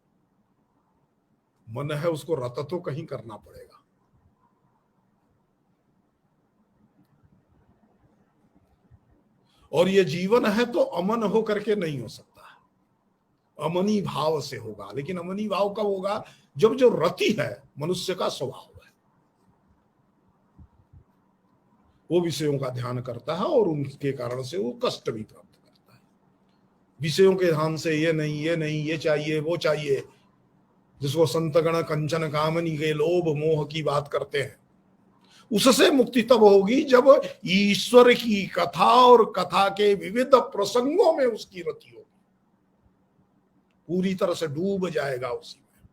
Speaker 2: मन है उसको रत तो कहीं करना पड़ेगा। और ये जीवन है तो अमन हो करके नहीं हो सकता, अमनी भाव से होगा। लेकिन अमनी भाव कब होगा? जब जो रति है, मनुष्य का स्वभाव है, वो विषयों का ध्यान करता है और उनके कारण से वो कष्ट भी प्राप्त करता है। विषयों के ध्यान से ये नहीं, ये नहीं, ये चाहिए, वो चाहिए, जिसको संतगण कंचन कामनी के लोभ मोह की बात करते हैं, उससे मुक्ति तब होगी जब ईश्वर की कथा और कथा के विविध प्रसंगों में उसकी रति होगी, पूरी तरह से डूब जाएगा उसी में,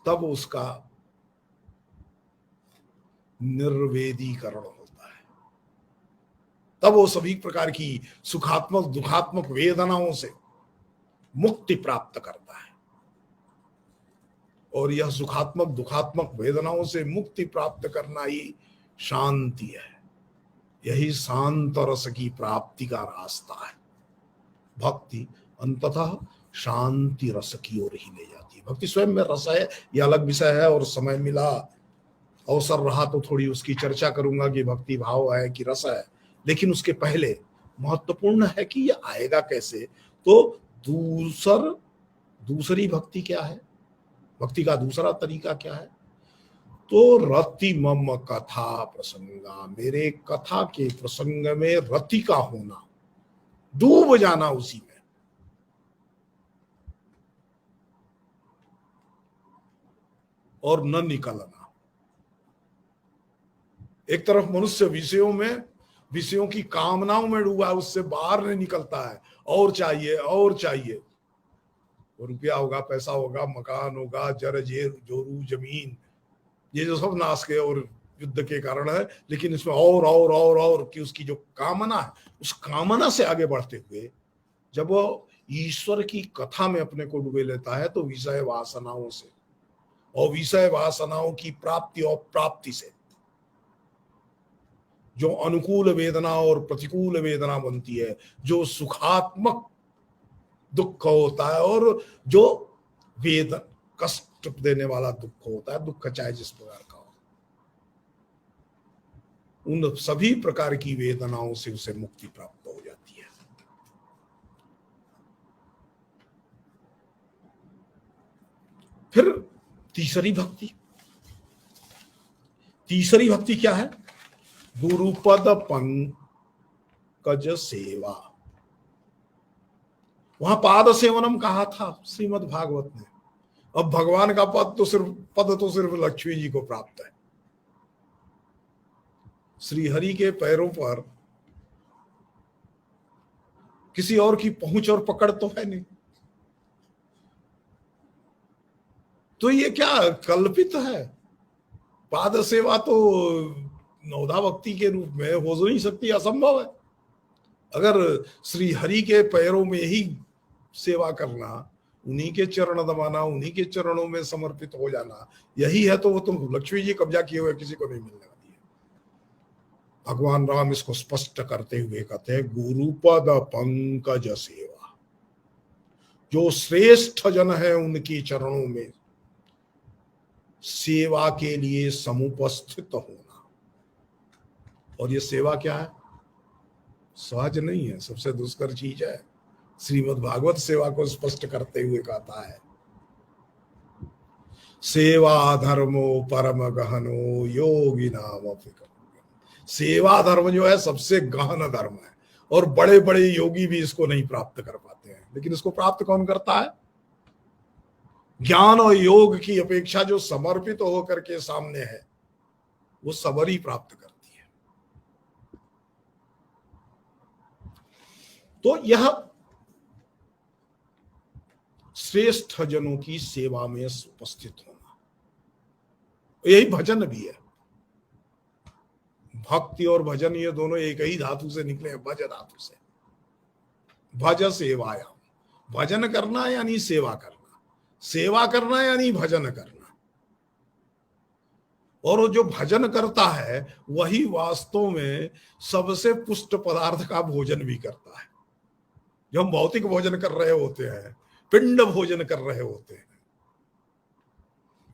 Speaker 2: तब उसका निर्वेदीकरण होता है, तब वो सभी प्रकार की सुखात्मक दुखात्मक वेदनाओं से मुक्ति प्राप्त करता है। और यह सुखात्मक दुखात्मक वेदनाओं से मुक्ति प्राप्त करना ही शांति है, यही शांत रस की प्राप्ति का रास्ता है। भक्ति अंततः शांति रस की ओर ही ले जाती है। भक्ति स्वयं में रस है, यह अलग विषय है, और समय मिला, अवसर रहा तो थोड़ी उसकी चर्चा करूंगा कि भक्ति भाव है कि रस है। लेकिन उसके पहले महत्वपूर्ण है कि यह आएगा कैसे। तो दूसरी भक्ति क्या है, भक्ति का दूसरा तरीका क्या है? तो रति मम कथा प्रसंगा, मेरे कथा के प्रसंग में रति का होना, डूब जाना उसी में। और न निकलना। एक तरफ मनुष्य विषयों की कामनाओं में डूबा है, उससे बाहर नहीं निकलता है, और चाहिए और चाहिए। रुपया होगा, पैसा होगा, मकान होगा, जर जोरू जमीन, ये जो सब नाश के और युद्ध के कारण है। लेकिन इसमें और कि उसकी जो कामना है, उस कामना से आगे बढ़ते हुए जब वो ईश्वर की कथा में अपने को डुबे लेता है, तो विषय वासनाओं से और विषय वासनाओं की प्राप्ति और प्राप्ति से जो अनुकूल वेदना और प्रतिकूल वेदना बनती है, जो सुखात्मक दुख होता है और जो वेदन कष्ट देने वाला दुख होता है, दुख चाहे जिस प्रकार का हो, उन सभी प्रकार की वेदनाओं से उसे मुक्ति प्राप्त हो जाती है। फिर तीसरी भक्ति क्या है? गुरुपद पंकज सेवा। वहां पाद सेवनम कहा था श्रीमद् भागवत ने। अब भगवान का पद तो सिर्फ लक्ष्मी जी को प्राप्त है। श्री हरि के पैरों पर किसी और की पहुंच और पकड़ तो है नहीं। तो ये क्या कल्पित है? पाद सेवा तो नवधा भक्ति के रूप में हो नहीं सकती, असंभव है। अगर श्री हरि के पैरों में ही सेवा करना, उन्हीं के चरण दबाना, उन्हीं के चरणों में समर्पित हो जाना, यही है, तो वो तो लक्ष्मी जी कब्जा किए हुए किसी को नहीं मिलने वाली है। भगवान राम इसको स्पष्ट करते हुए कहते हैं, गुरुपद पंकज सेवा। जो श्रेष्ठ जन है उनके चरणों में सेवा के लिए समुपस्थित होना। और ये सेवा क्या है? सहज नहीं है, सबसे दुष्कर चीज है। श्रीमद् भागवत सेवा को स्पष्ट करते हुए कहता है, सेवा धर्मो परम गहनो योगी नाम। सेवा धर्म जो है सबसे गहन धर्म है, और बड़े बड़े योगी भी इसको नहीं प्राप्त कर पाते हैं। लेकिन इसको प्राप्त कौन करता है? ज्ञान और योग की अपेक्षा जो समर्पित होकर के सामने है, वो सबर ही प्राप्त करती है। तो यह श्रेष्ठ जनों की सेवा में उपस्थित होना, यही भजन भी है। भक्ति और भजन ये दोनों एक ही धातु से निकले हैं, भज धातु से। भज सेवाया, भजन करना यानी सेवा करना, सेवा करना यानी भजन करना। और जो भजन करता है वही वास्तव में सबसे पुष्ट पदार्थ का भोजन भी करता है। जो हम भौतिक भोजन कर रहे होते हैं, पिंड भोजन कर रहे होते हैं,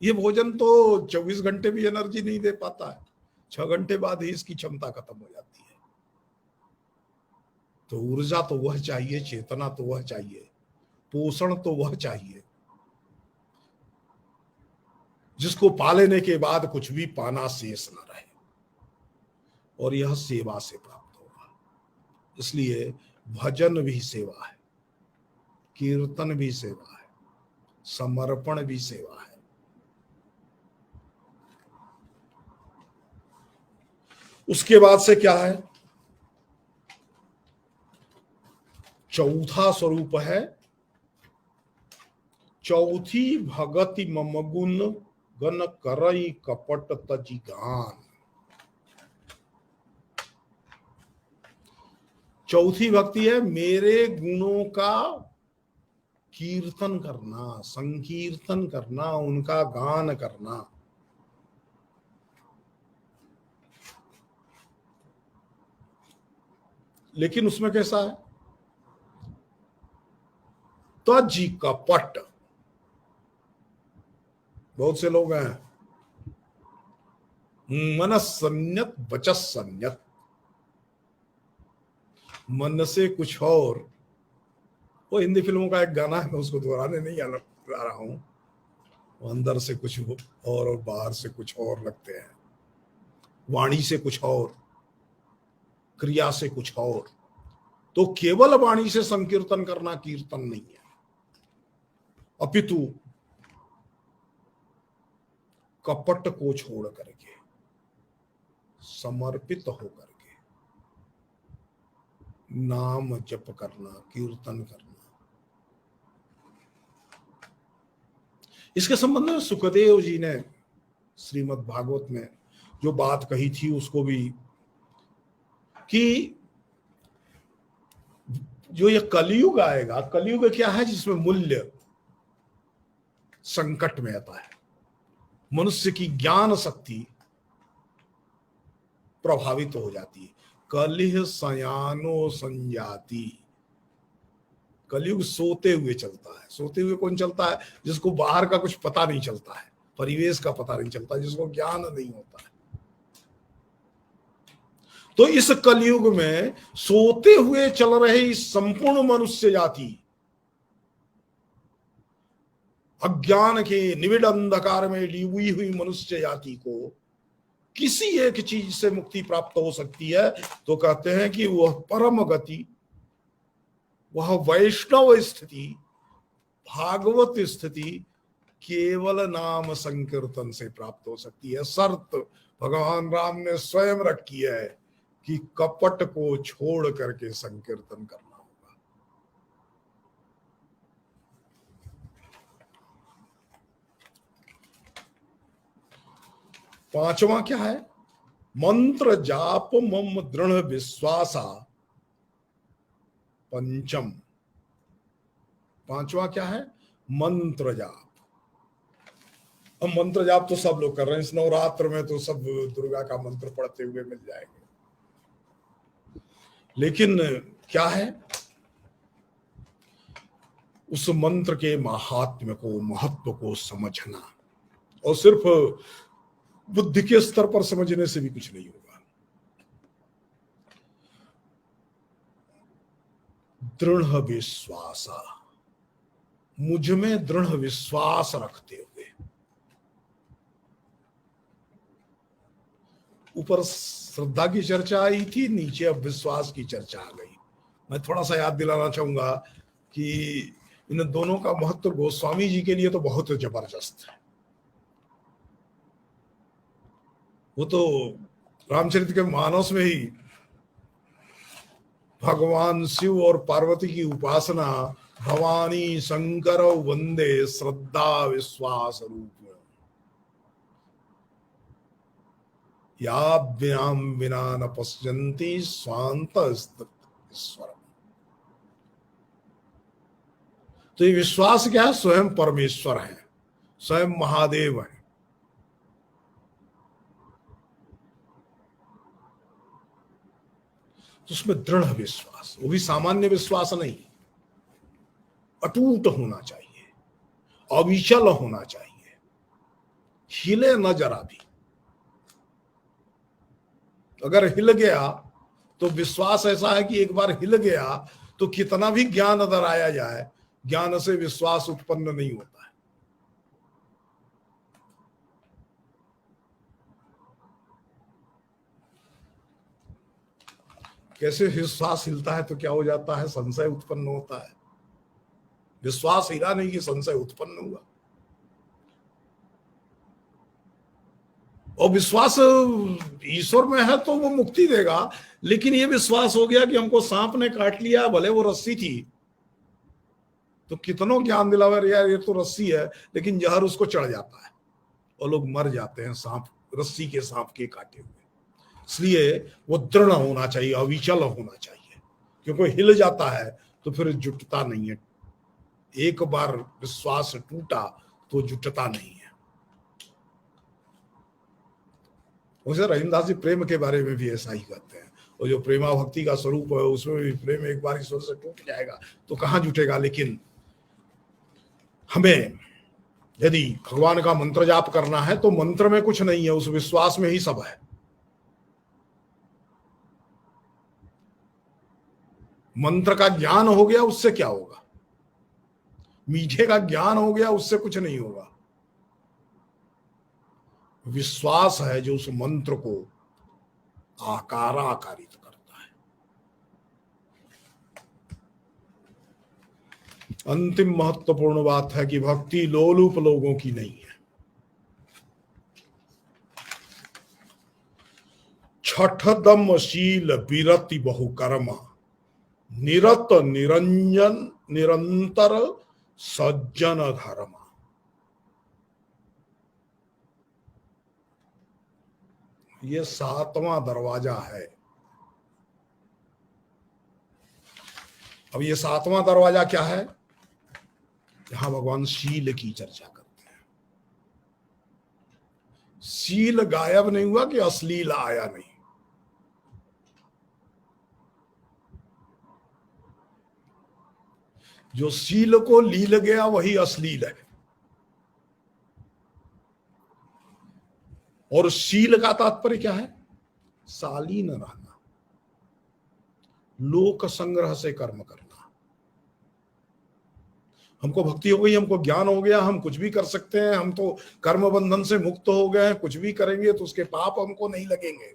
Speaker 2: ये भोजन तो 24 घंटे भी एनर्जी नहीं दे पाता है। 6 घंटे बाद ही इसकी क्षमता खत्म हो जाती है। तो ऊर्जा तो वह चाहिए, चेतना तो वह चाहिए, पोषण तो वह चाहिए जिसको पा लेने के बाद कुछ भी पाना शेष न रहे। और यह सेवा से प्राप्त होगा। इसलिए भजन भी सेवा है, कीर्तन भी सेवा है, समर्पण भी सेवा है। उसके बाद से क्या है? चौथा स्वरूप है चौथी भगति मम गुण गन करई कपट तजी गान। चौथी भक्ति है मेरे गुणों का कीर्तन करना, संकीर्तन करना, उनका गान करना। लेकिन उसमें कैसा है? तजी कपट। बहुत से लोग हैं मन संयत वचस संयत, मन से कुछ और। वो हिंदी फिल्मों का एक गाना है, मैं उसको दोहराने नहीं आ रहा हूं। वो अंदर से कुछ और बाहर से कुछ और लगते हैं, वाणी से कुछ और, क्रिया से कुछ और। तो केवल वाणी से संकीर्तन करना कीर्तन नहीं है, अपितु कपट को छोड़ करके समर्पित होकर के नाम जप करना, कीर्तन करना। इसके संबंध में सुखदेव जी ने श्रीमद् भागवत में जो बात कही थी उसको भी, कि जो ये कलयुग आएगा, कलयुग क्या है? जिसमें मूल्य संकट में आता है, मनुष्य की ज्ञान शक्ति प्रभावित हो जाती है। कलिह सयानो संजाति। कलयुग सोते हुए चलता है। सोते हुए कौन चलता है? जिसको बाहर का कुछ पता नहीं चलता है, परिवेश का पता नहीं चलता, जिसको ज्ञान नहीं होता है। तो इस कलयुग में सोते हुए चल रहे इस संपूर्ण मनुष्य जाति, अज्ञान के निविड़ अंधकार में डूबी हुई मनुष्य जाति को किसी एक चीज से मुक्ति प्राप्त हो सकती है, तो कहते हैं कि वह परम गति, वह वैष्णव स्थिति, भागवत स्थिति केवल नाम संकीर्तन से प्राप्त हो सकती है। शर्त भगवान राम ने स्वयं रखी है कि कपट को छोड़ करके संकीर्तन करना होगा। पांचवा क्या है? मंत्र जाप मम दृढ़ विश्वासा। पंचम, पांचवा क्या है? मंत्र जाप। अब मंत्र जाप तो सब लोग कर रहे हैं, इस नवरात्र में तो सब दुर्गा का मंत्र पढ़ते हुए मिल जाएंगे। लेकिन क्या है? उस मंत्र के महात्म्य को, महत्व को समझना, और सिर्फ बुद्धि के स्तर पर समझने से भी कुछ नहीं होगा। दृढ़ विश्वास, मुझ में दृढ़ विश्वास रखते हुए। ऊपर श्रद्धा की चर्चा आई थी, नीचे अब विश्वास की चर्चा आ गई। मैं थोड़ा सा याद दिलाना चाहूंगा कि इन दोनों का महत्व गोस्वामी जी के लिए तो बहुत जबरदस्त है। वो तो रामचरित के मानस में ही भगवान शिव और पार्वती की उपासना भवानी शंकर वंदे श्रद्धा विश्वास रूप, याभ्याम विना न पश्यन्ति स्वांत ईश्वर। तो ये विश्वास क्या है? स्वयं परमेश्वर है, स्वयं महादेव है। तो उसमें दृढ़ विश्वास, वो भी सामान्य विश्वास नहीं, अटूट होना चाहिए, अविचल होना चाहिए, हिले न जरा भी। अगर हिल गया तो विश्वास ऐसा है कि एक बार हिल गया तो कितना भी ज्ञान अगर आया जाए, ज्ञान से विश्वास उत्पन्न नहीं होता है। कैसे विश्वास हिलता है तो क्या हो जाता है, संशय उत्पन्न होता है। विश्वास हिला नहीं कि संशय उत्पन्न हुआ। और विश्वास ईश्वर में है तो वो मुक्ति देगा, लेकिन ये विश्वास हो गया कि हमको सांप ने काट लिया, भले वो रस्सी थी, तो कितनों ज्ञान दिलावा यार ये तो रस्सी है, लेकिन जहर उसको चढ़ जाता है और लोग मर जाते हैं सांप, रस्सी के सांप के काटे हुए। इसलिए वो दृढ़ होना चाहिए, अविचल होना चाहिए, क्योंकि हिल जाता है तो फिर जुटता नहीं है। एक बार विश्वास टूटा तो जुटता नहीं है। उसे रहीमदास जी प्रेम के बारे में भी ऐसा ही कहते हैं, और जो प्रेमा भक्ति का स्वरूप है उसमें भी प्रेम एक बार ईश्वर से टूट जाएगा तो कहाँ जुटेगा। लेकिन हमें यदि भगवान का मंत्र जाप करना है तो मंत्र में कुछ नहीं है, उस विश्वास में ही सब है। मंत्र का ज्ञान हो गया उससे क्या होगा, मीठे का ज्ञान हो गया उससे कुछ नहीं होगा। विश्वास है जो उस मंत्र को आकारित करता है। अंतिम महत्वपूर्ण बात है कि भक्ति लोलुप लोगों की नहीं है। छठदम शील विरति बहुकर्म, निरत निरंजन निरंतर सज्जन धर्म। ये 7वां दरवाजा है। अब ये 7वां दरवाजा क्या है, यहां भगवान शील की चर्चा करते हैं। शील गायब नहीं हुआ कि अश्लील आया नहीं। जो शील को लील गया वही अश्लील है। और शील का तात्पर्य क्या है, शालीन रहना, लोक संग्रह से कर्म करना। हमको भक्ति हो गई, हमको ज्ञान हो गया, हम कुछ भी कर सकते हैं, हम तो कर्म बंधन से मुक्त हो गए हैं, कुछ भी करेंगे तो उसके पाप हमको नहीं लगेंगे,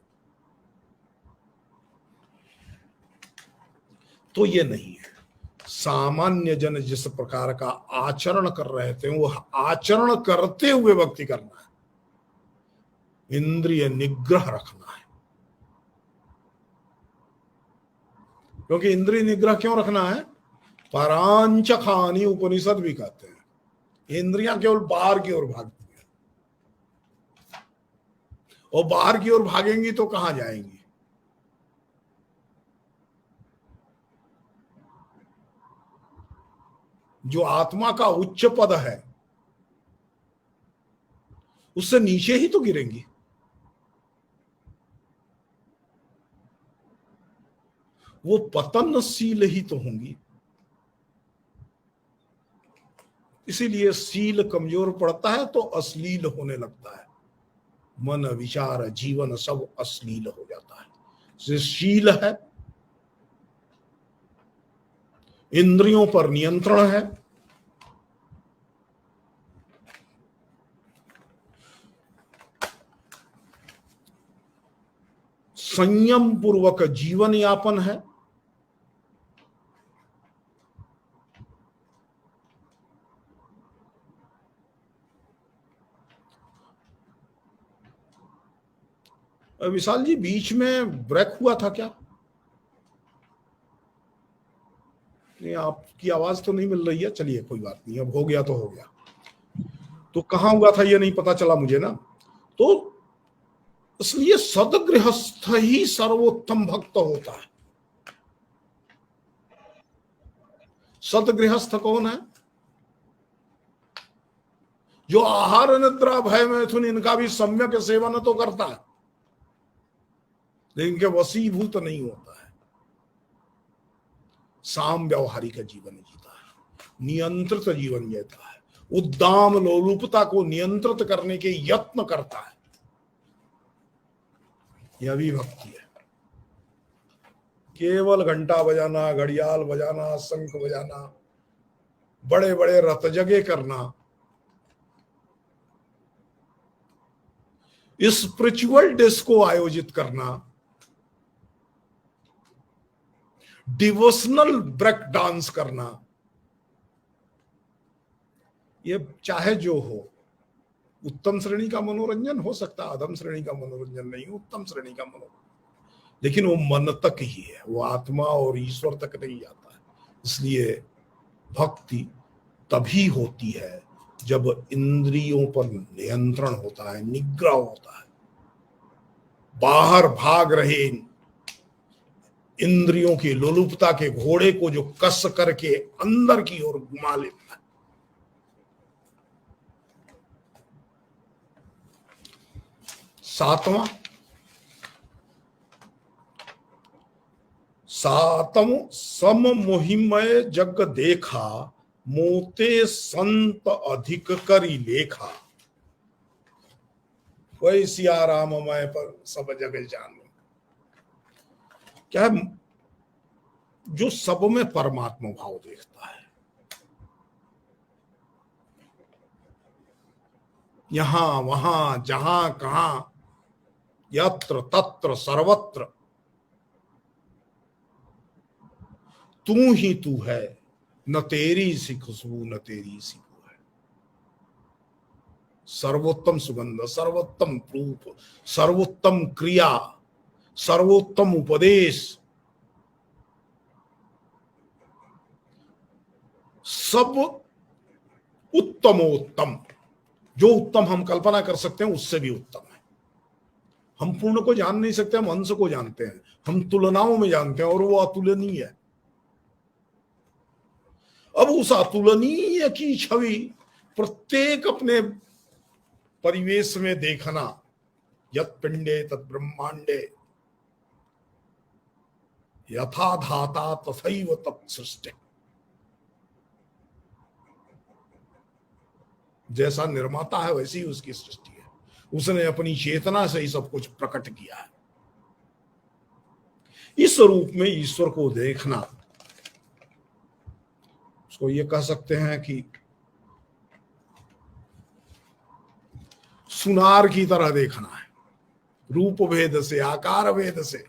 Speaker 2: तो ये नहीं है। सामान्य जन जिस प्रकार का आचरण कर रहे थे वो आचरण करते हुए भक्ति करना है, इंद्रिय निग्रह रखना है। क्योंकि इंद्रिय निग्रह क्यों रखना है, परांच खानी उपनिषद भी कहते हैं। इंद्रियां केवल बाहर की ओर भागती हैं, और बाहर की ओर भागेंगी तो कहां जाएंगी। जो आत्मा का उच्च पद है उससे नीचे ही तो गिरेंगी। वो पतनशील ही तो होंगी। इसीलिए शील कमजोर पड़ता है तो अश्लील होने लगता है, मन विचार जीवन सब अश्लील हो जाता है। शील है, इंद्रियों पर नियंत्रण है, संयम पूर्वक जीवन यापन है, विशाल जी बीच में ब्रेक हुआ था क्या? नहीं, आपकी आवाज तो नहीं मिल रही है। चलिए कोई बात नहीं, अब हो गया तो हो गया। तो कहां हुआ था ये नहीं पता चला मुझे ना। तो इसलिए सदगृहस्थ ही सर्वोत्तम भक्त होता है। सदगृहस्थ कौन है, जो आहार निद्रा भय मैथुन इनका भी सम्यक सेवन तो करता है, लेकिन के वशीभूत नहीं होता है। साम व्यवहारिक जीवन जीता है, नियंत्रित जीवन जीता है, उद्दाम लोलुपता को नियंत्रित करने के यत्न करता है। यह भी भक्ति है। केवल घंटा बजाना, घड़ियाल बजाना, शंख बजाना, बड़े बड़े रथ जगे करना, स्पिरिचुअल डिस्को आयोजित करना, डिवोशनल ब्रेक डांस करना, ये चाहे जो हो, उत्तम श्रेणी का मनोरंजन हो सकता है, अधम श्रेणी का मनोरंजन नहीं, उत्तम श्रेणी का मनोरंजन, लेकिन वो मन तक ही है, वो आत्मा और ईश्वर तक नहीं जाता है। इसलिए भक्ति तभी होती है जब इंद्रियों पर नियंत्रण होता है, निग्रह होता है। बाहर भाग रहे इंद्रियों की लोलुपता के घोड़े को जो कस करके अंदर की ओर घुमा लेता है। सातम सम मोहिमय जग देखा, मोते संत अधिक करी लेखा। वही सिया राम मैं पर सब जगह जान। क्या है? जो सब में परमात्मा भाव देखता है, यहां वहां जहां कहां, यत्र तत्र सर्वत्र तू ही तू है, न तेरी सी खुशबू न तेरी सी बू है। सर्वोत्तम सुगंध, सर्वोत्तम रूप, सर्वोत्तम क्रिया, सर्वोत्तम उपदेश, सब उत्तमोत्तम, जो उत्तम हम कल्पना कर सकते हैं उससे भी उत्तम है। हम पूर्ण को जान नहीं सकते, हम अंश को जानते हैं, हम तुलनाओं में जानते हैं, और वो अतुलनीय है। अब उस अतुलनीय की छवि प्रत्येक अपने परिवेश में देखना, यत् पिंडे तत् ब्रह्मांडे यथा धाता तथैव तत् सृष्टि। जैसा निर्माता है वैसी उसकी सृष्टि है, उसने अपनी चेतना से ही सब कुछ प्रकट किया है। इस रूप में ईश्वर को देखना, उसको ये कह सकते हैं कि सुनार की तरह देखना है, रूप भेद से, आकार भेद से,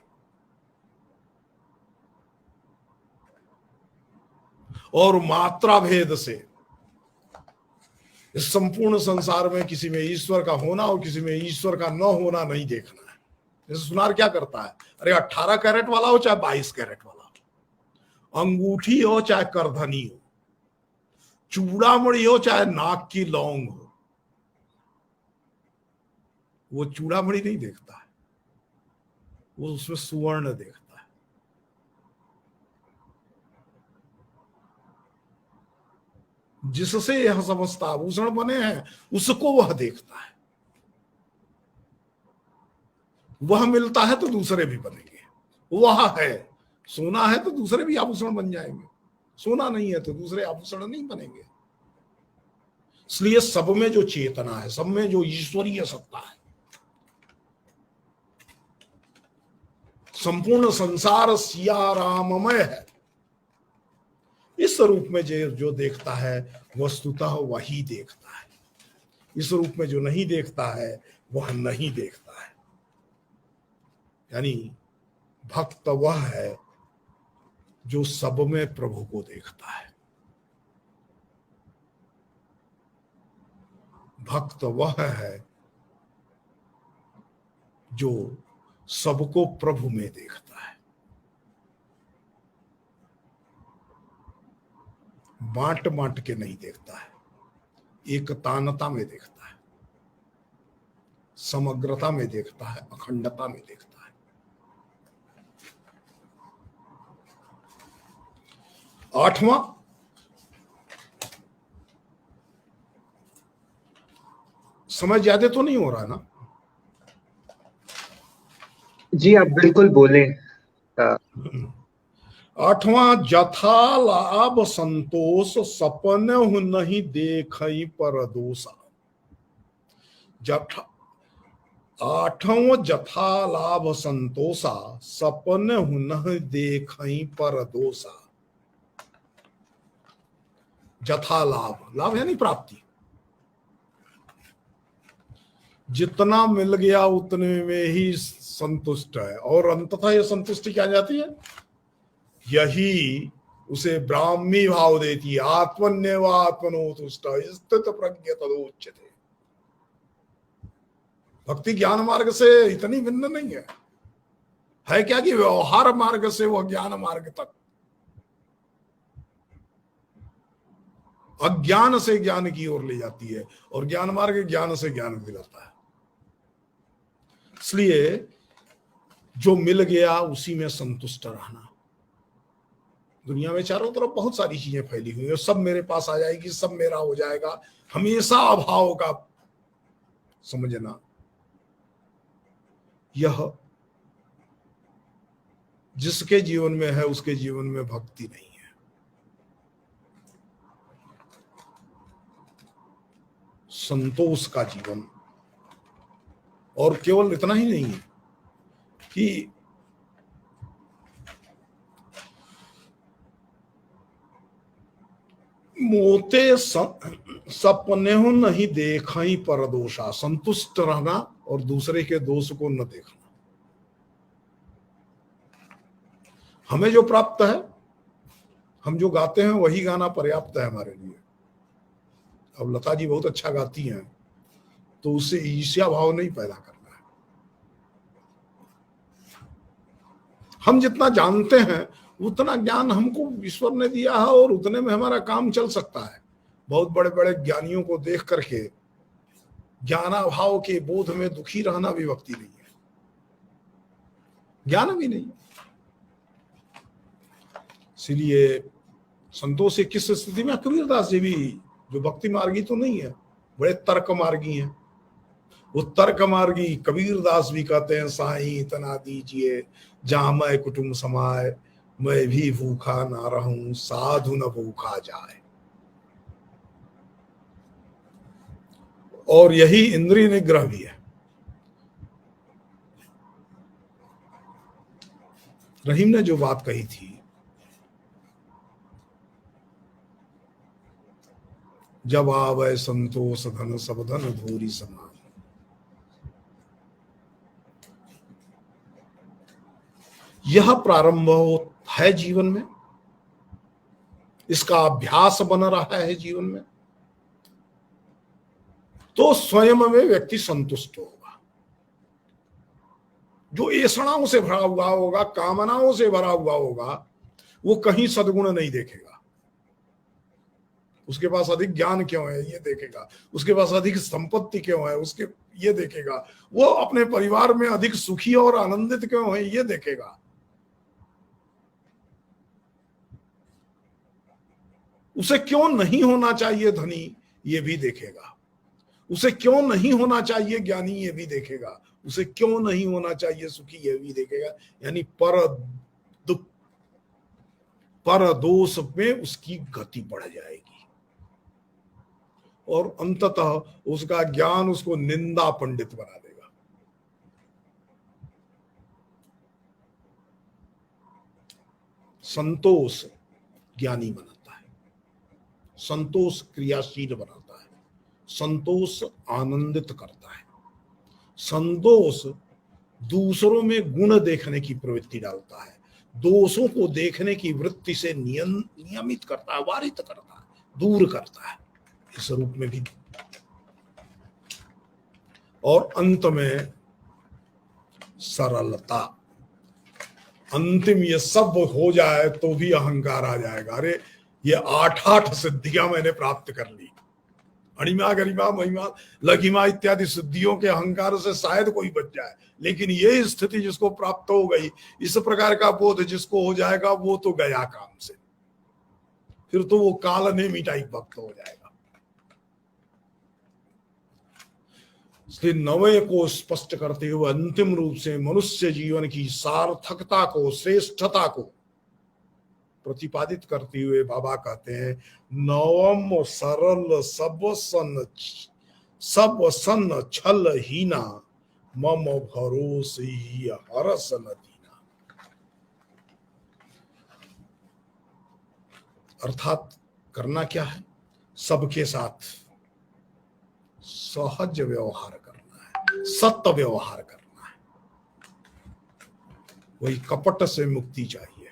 Speaker 2: और मात्रा भेद से। इस संपूर्ण संसार में किसी में ईश्वर का होना और किसी में ईश्वर का न होना नहीं देखना है। जैसे सुनार क्या करता है, अरे 18 कैरेट वाला हो चाहे 22 कैरेट वाला हो, अंगूठी हो चाहे करधनी हो, चूड़ामणि हो चाहे नाक की लौंग हो, वो चूड़ामणि नहीं देखता है, वो उसमें सुवर्ण देखता है। जिससे यह समस्त आभूषण बने हैं उसको वह देखता है। वह मिलता है तो दूसरे भी बनेंगे, वह है, सोना है तो दूसरे भी आभूषण बन जाएंगे, सोना नहीं है तो दूसरे आभूषण नहीं बनेंगे। इसलिए सब में जो चेतना है, सब में जो ईश्वरीय सत्ता है, संपूर्ण संसार सिया राममय है। इस रूप में जो देखता है वस्तुतः वही देखता है, इस रूप में जो नहीं देखता है वह नहीं देखता है। यानी भक्त वह है जो सब में प्रभु को देखता है, भक्त वह है जो सबको प्रभु में देखता है, बांट बांट के नहीं देखता है, एकतानता में देखता है, समग्रता में देखता है, अखंडता में देखता है। 8वां, समय ज्यादा तो नहीं हो रहा ना?
Speaker 1: जी आप बिल्कुल बोले।
Speaker 2: 8वां, जथा लाभ संतोष सपन नहीं देखई पर दोषा। 8वां, जथा लाभ संतोषा सपन नहीं देखई पर दोषा। जथा लाभ, लाभ यानी प्राप्ति, जितना मिल गया उतने में ही संतुष्ट है, और अंततः यह संतुष्टि क्या जाती है, यही उसे ब्राह्मी भाव देती है। आत्मन्यव आत्मनो तुष्ट स्थित प्रज्ञ तदोच्यते। भक्ति ज्ञान मार्ग से इतनी भिन्न नहीं है क्या कि व्यवहार मार्ग से वह ज्ञान मार्ग तक, अज्ञान से ज्ञान की ओर ले जाती है, और ज्ञान मार्ग ज्ञान से ज्ञान दिलाता है। इसलिए जो मिल गया उसी में संतुष्ट रहना। दुनिया में चारों तरफ बहुत सारी चीजें फैली हुई है, सब मेरे पास आ जाएगी, सब मेरा हो जाएगा, हमेशा अभाव का समझना, यह जिसके जीवन में है उसके जीवन में भक्ति नहीं है। संतोष का जीवन, और केवल इतना ही नहीं है कि मोते सपने हो नहीं देखा ही पर दोषा। संतुष्ट रहना और दूसरे के दोष को न देखना। हमें जो प्राप्त है, हम जो गाते हैं वही गाना पर्याप्त है हमारे लिए। अब लता जी बहुत अच्छा गाती हैं, तो उससे ईर्ष्या भाव नहीं पैदा करना है। हम जितना जानते हैं उतना ज्ञान हमको ईश्वर ने दिया है, और उतने में हमारा काम चल सकता है। बहुत बड़े बड़े ज्ञानियों को देख करके ज्ञानाभाव के बोध में दुखी रहना भी भक्ति नहीं है, ज्ञान भी नहीं। इसलिए संतोष से किस स्थिति में, कबीरदास जी भी जो भक्ति मार्गी तो नहीं है, बड़े तर्क मार्गी हैं। वो तर्क मार्गी कबीरदास भी कहते हैं, साईं इतना दीजिए जहां मैं कुटुंब समाए, मैं भी भूखा ना रहूं साधु न भूखा जाए। और यही इंद्रिय निग्रह भी है। रहीम ने जो बात कही थी, जब आवे संतोष धन सब धन धूरी समान। यह प्रारंभ है जीवन में, इसका अभ्यास बन रहा है जीवन में, तो स्वयं में व्यक्ति संतुष्ट होगा। जो ऐषणाओं से भरा हुआ होगा, कामनाओं से भरा हुआ होगा, वो कहीं सद्गुण नहीं देखेगा। उसके पास अधिक ज्ञान क्यों है ये देखेगा, उसके पास अधिक संपत्ति क्यों है उसके ये देखेगा, वो अपने परिवार में अधिक सुखी और आनंदित क्यों है ये देखेगा। उसे क्यों नहीं होना चाहिए धनी ये भी देखेगा, उसे क्यों नहीं होना चाहिए ज्ञानी ये भी देखेगा, उसे क्यों नहीं होना चाहिए सुखी ये भी देखेगा। यानी पर दुख पर दोष में उसकी गति बढ़ जाएगी, और अंततः उसका ज्ञान उसको निंदा पंडित बना देगा। संतोष ज्ञानी बनाता है, संतोष क्रियाशील बनाता है, संतोष आनंदित करता है, संतोष दूसरों में गुण देखने की प्रवृत्ति डालता है, दोषों को देखने की वृत्ति से नियमित करता है, वारित करता है, दूर करता है इस रूप में भी। और अंत में सरलता। अंतिम ये सब हो जाए तो भी अहंकार आ जाएगा, अरे ये 8 सिद्धियां मैंने प्राप्त कर ली, अणिमा गरिमा महिमा लघिमा इत्यादि सिद्धियों के अहंकार से शायद कोई बच जाए, लेकिन ये स्थिति जिसको प्राप्त हो गई, इस प्रकार का बोध जिसको हो जाएगा, वो तो गया काम से, फिर तो वो काल ने मिटाई भक्त हो जाएगा। इसलिए नवे को स्पष्ट करते हुए अंतिम रूप से मनुष्य जीवन की सार्थकता को, श्रेष्ठता को प्रतिपादित करते हुए बाबा कहते हैं, नवम सरल सब सन छल हीना, मम भरोसे ही हरस न दीना। अर्थात करना क्या है, सबके साथ सहज व्यवहार करना है, सत्य व्यवहार करना है, वही कपट से मुक्ति चाहिए।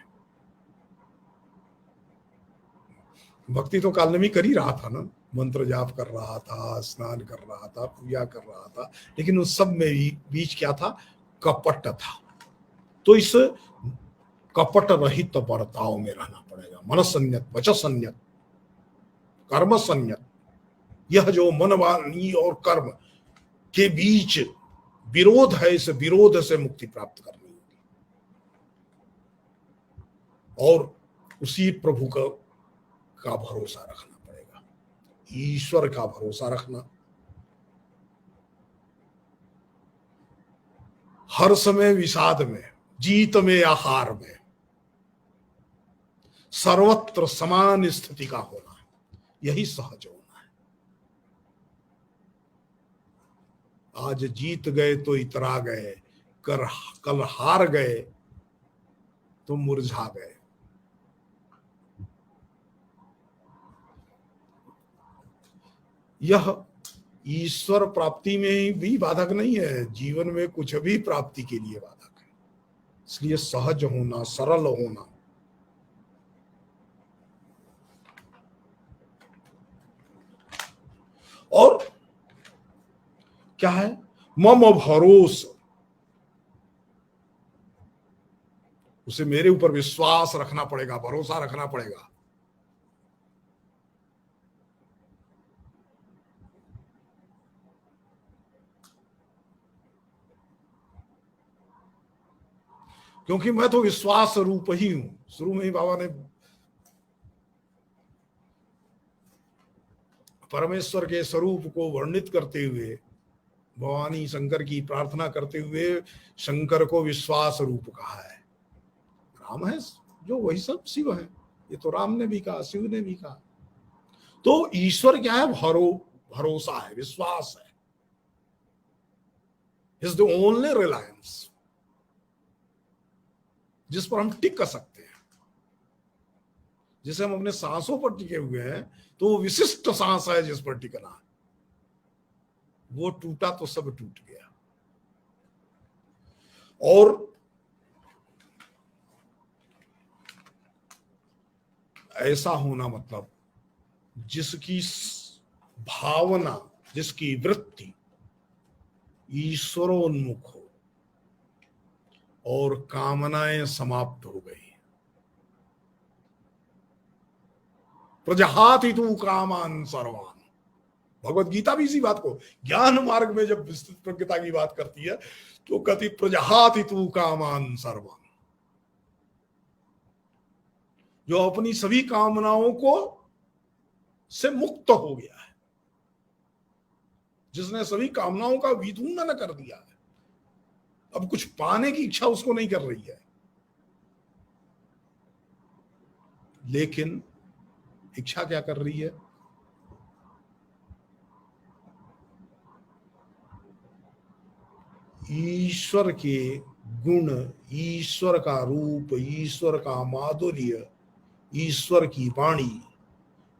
Speaker 2: भक्ति तो काल में कर ही रहा था ना, मंत्र जाप कर रहा था, स्नान कर रहा था, पूजा कर रहा था, लेकिन उस सब में भी बीच क्या था? कपट था। तो इस कपट रहित बर्ताव में रहना पड़ेगा। मन संयत, वच संयत, कर्म संयत। यह जो मन, वाणी और कर्म के बीच विरोध है, इस विरोध से मुक्ति प्राप्त करनी होगी। और उसी प्रभु का भरोसा रखना पड़ेगा, ईश्वर का भरोसा रखना। हर समय विषाद में, जीत में या हार में, सर्वत्र समान स्थिति का होना, यही सहज होना है। आज जीत गए तो इतरा गए, कल हार गए तो मुरझा गए। यह ईश्वर प्राप्ति में भी बाधक नहीं है, जीवन में कुछ भी प्राप्ति के लिए बाधक है। इसलिए सहज होना, सरल होना, और क्या है? मम भरोस, उसे मेरे ऊपर विश्वास रखना पड़ेगा, भरोसा रखना पड़ेगा। क्योंकि मैं तो विश्वास रूप ही हूं। शुरू में ही बाबा ने परमेश्वर के स्वरूप को वर्णित करते हुए, भवानी शंकर की प्रार्थना करते हुए शंकर को विश्वास रूप कहा है। राम है जो, वही सब शिव है। ये तो राम ने भी कहा, शिव ने भी कहा। तो ईश्वर क्या है? भरोसा है, विश्वास है। इज द ओनली रिलायंस, जिस पर हम टिक कर सकते हैं। जिसे हम अपने सांसों पर टिके हुए हैं, तो वो विशिष्ट सांस है जिस पर टिकना है। वो टूटा तो सब टूट गया। और ऐसा होना मतलब जिसकी भावना, जिसकी वृत्ति ईश्वरोन्मुख हो और कामनाएं समाप्त हो गई। प्रजहाति तू कामान सर्वान, भगवत गीता भी इसी बात को, ज्ञान मार्ग में जब विस्तृत प्रज्ञता की बात करती है तो कहती प्रजहाति तू कामान सर्वान। जो अपनी सभी कामनाओं को से मुक्त हो गया है, जिसने सभी कामनाओं का विधूनन कर दिया है, अब कुछ पाने की इच्छा उसको नहीं कर रही है। लेकिन इच्छा क्या कर रही है? ईश्वर के गुण, ईश्वर का रूप, ईश्वर का माधुर्य, ईश्वर की वाणी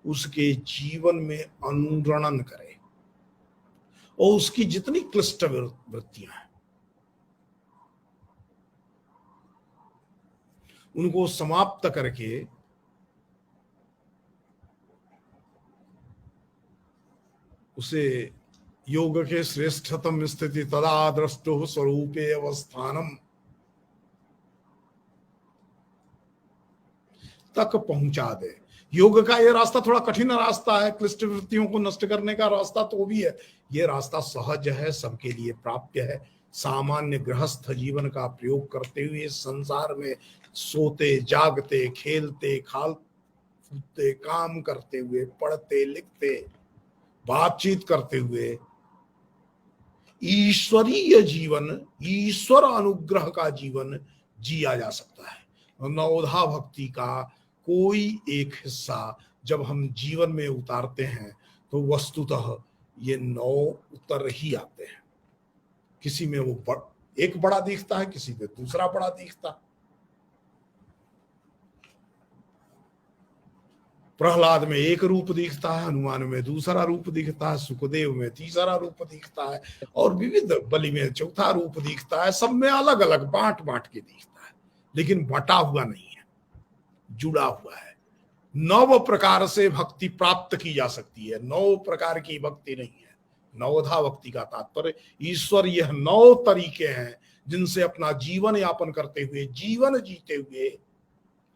Speaker 2: उसके जीवन में अनुरणन करे, और उसकी जितनी क्लिष्ट वृत्तियां हैं उनको समाप्त करके उसे योग के श्रेष्ठतम स्थिति तदा दृष्टो स्वरूपे अवस्थानम तक पहुंचा दे। योग का ये रास्ता थोड़ा कठिन रास्ता है, क्लिष्ट वृत्तियों को नष्ट करने का रास्ता तो भी है। ये रास्ता सहज है, सबके लिए प्राप्य है। सामान्य गृहस्थ जीवन का प्रयोग करते हुए संसार में सोते जागते, खेलते खालते, काम करते हुए, पढ़ते लिखते, बातचीत करते हुए ईश्वरीय जीवन, ईश्वर अनुग्रह का जीवन जिया जा सकता है। नवोधा भक्ति का कोई एक हिस्सा जब हम जीवन में उतारते हैं तो वस्तुतः ये 9 उतर ही आते हैं। किसी में वो एक बड़ा दिखता है, किसी में दूसरा बड़ा दिखता है। प्रहलाद में एक रूप दिखता है, हनुमान में दूसरा रूप दिखता है, सुखदेव में तीसरा रूप दिखता है, और विविध बलि में चौथा रूप दिखता है। सब में अलग अलग बांट बांट के दिखता है, लेकिन बटा हुआ नहीं है, जुड़ा हुआ है। नव प्रकार से भक्ति प्राप्त की जा सकती है। 9 प्रकार की भक्ति नहीं है। नवधा भक्ति का तात्पर्य ईश्वर यह 9 तरीके हैं जिनसे अपना जीवन यापन करते हुए, जीवन जीते हुए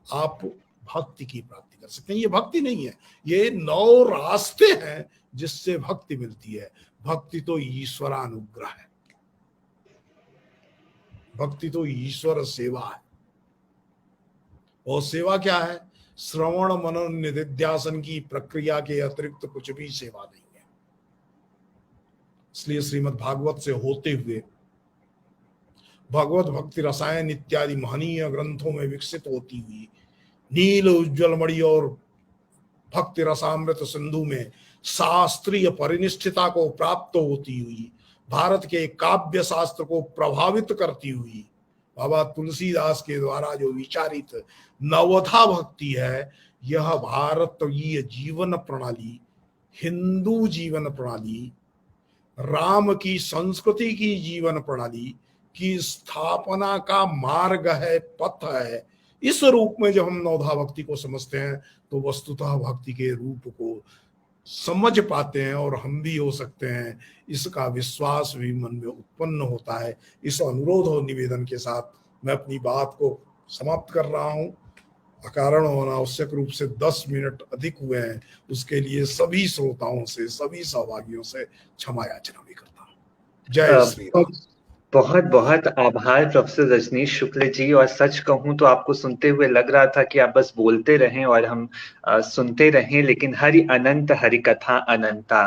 Speaker 2: आप भक्ति की प्राप्ति कर सकते हैं। ये भक्ति नहीं है, ये 9 रास्ते हैं जिससे भक्ति मिलती है। भक्ति तो ईश्वरानुग्रह है, भक्ति तो ईश्वर सेवा है। और सेवा क्या है? श्रवण मनन निधिध्यासन की प्रक्रिया के अतिरिक्त कुछ भी सेवा नहीं है। इसलिए श्रीमद् भागवत से होते हुए भगवत भक्ति रसायन इत्यादि महनीय ग्रंथों में विकसित होती हुई नील उज्ज्वल मणि और भक्ति रसामृत सिंधु में शास्त्रीय परिनिष्ठिता को प्राप्त होती हुई, भारत के काव्य शास्त्र को प्रभावित करती हुई बाबा तुलसीदास के द्वारा जो विचारित नवधा भक्ति है, यह भारतीय जीवन प्रणाली, हिंदू जीवन प्रणाली, राम की संस्कृति की जीवन प्रणाली की स्थापना का मार्ग है, पथ है। इस रूप में जब हम नवधा भक्ति को समझते हैं तो वस्तुतः भक्ति के रूप को समझ पाते हैं और हम भी हो सकते हैं, इसका विश्वास भी मन में उत्पन्न होता है। इस अनुरोध और निवेदन के साथ मैं अपनी बात को समाप्त कर रहा हूं। अकारण और अनावश्यक रूप से 10 मिनट अधिक हुए हैं, उसके लिए सभी श्रोताओं से, सभी सहभागियों से क्षमा याचना भी करता हूं। जय श्री राम।
Speaker 1: बहुत बहुत आभार प्रोफेसर रजनीश शुक्ल जी। और सच कहूं तो आपको सुनते हुए लग रहा था कि आप बस बोलते रहें और हम सुनते रहें, लेकिन हरि अनंत हरि कथा अनंता,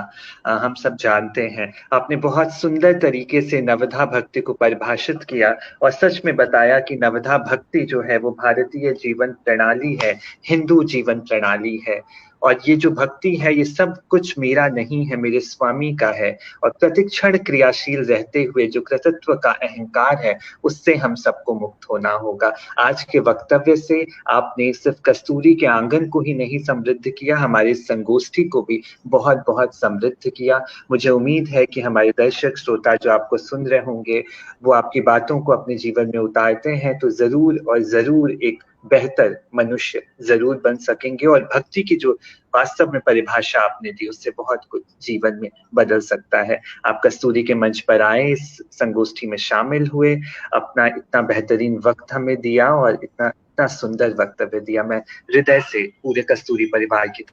Speaker 1: हम सब जानते हैं। आपने बहुत सुंदर तरीके से नवधा भक्ति को परिभाषित किया और सच में बताया कि नवधा भक्ति जो है वो भारतीय जीवन प्रणाली है, हिंदू जीवन प्रणाली है। और ये जो भक्ति है ये सब कुछ मेरा नहीं है, मेरे स्वामी का है। और प्रतिक्षण क्रियाशील रहते हुए जो कृतत्व का अहंकार है, उससे हम सबको मुक्त होना होगा। आज के वक्तव्य से आपने सिर्फ कस्तूरी के आंगन को ही नहीं समृद्ध किया, हमारी संगोष्ठी को भी बहुत बहुत समृद्ध किया। मुझे उम्मीद है कि हमारे दर्शक श्रोता जो आपको सुन रहे होंगे वो आपकी बातों को अपने जीवन में उतारते हैं तो जरूर और जरूर एक बेहतर मनुष्य जरूर बन सकेंगे। और भक्ति की जो वास्तव में परिभाषा आपने दी उससे बहुत कुछ जीवन में बदल सकता है। आप कस्तूरी के मंच पर आए, इस संगोष्ठी में शामिल हुए, अपना इतना बेहतरीन वक्त हमें दिया और इतना इतना सुंदर वक्तव्य दिया। मैं हृदय से पूरे कस्तूरी परिवार की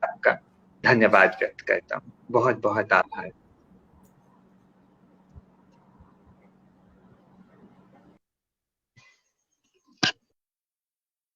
Speaker 1: आपका धन्यवाद व्यक्त करता हूँ। बहुत बहुत आभार।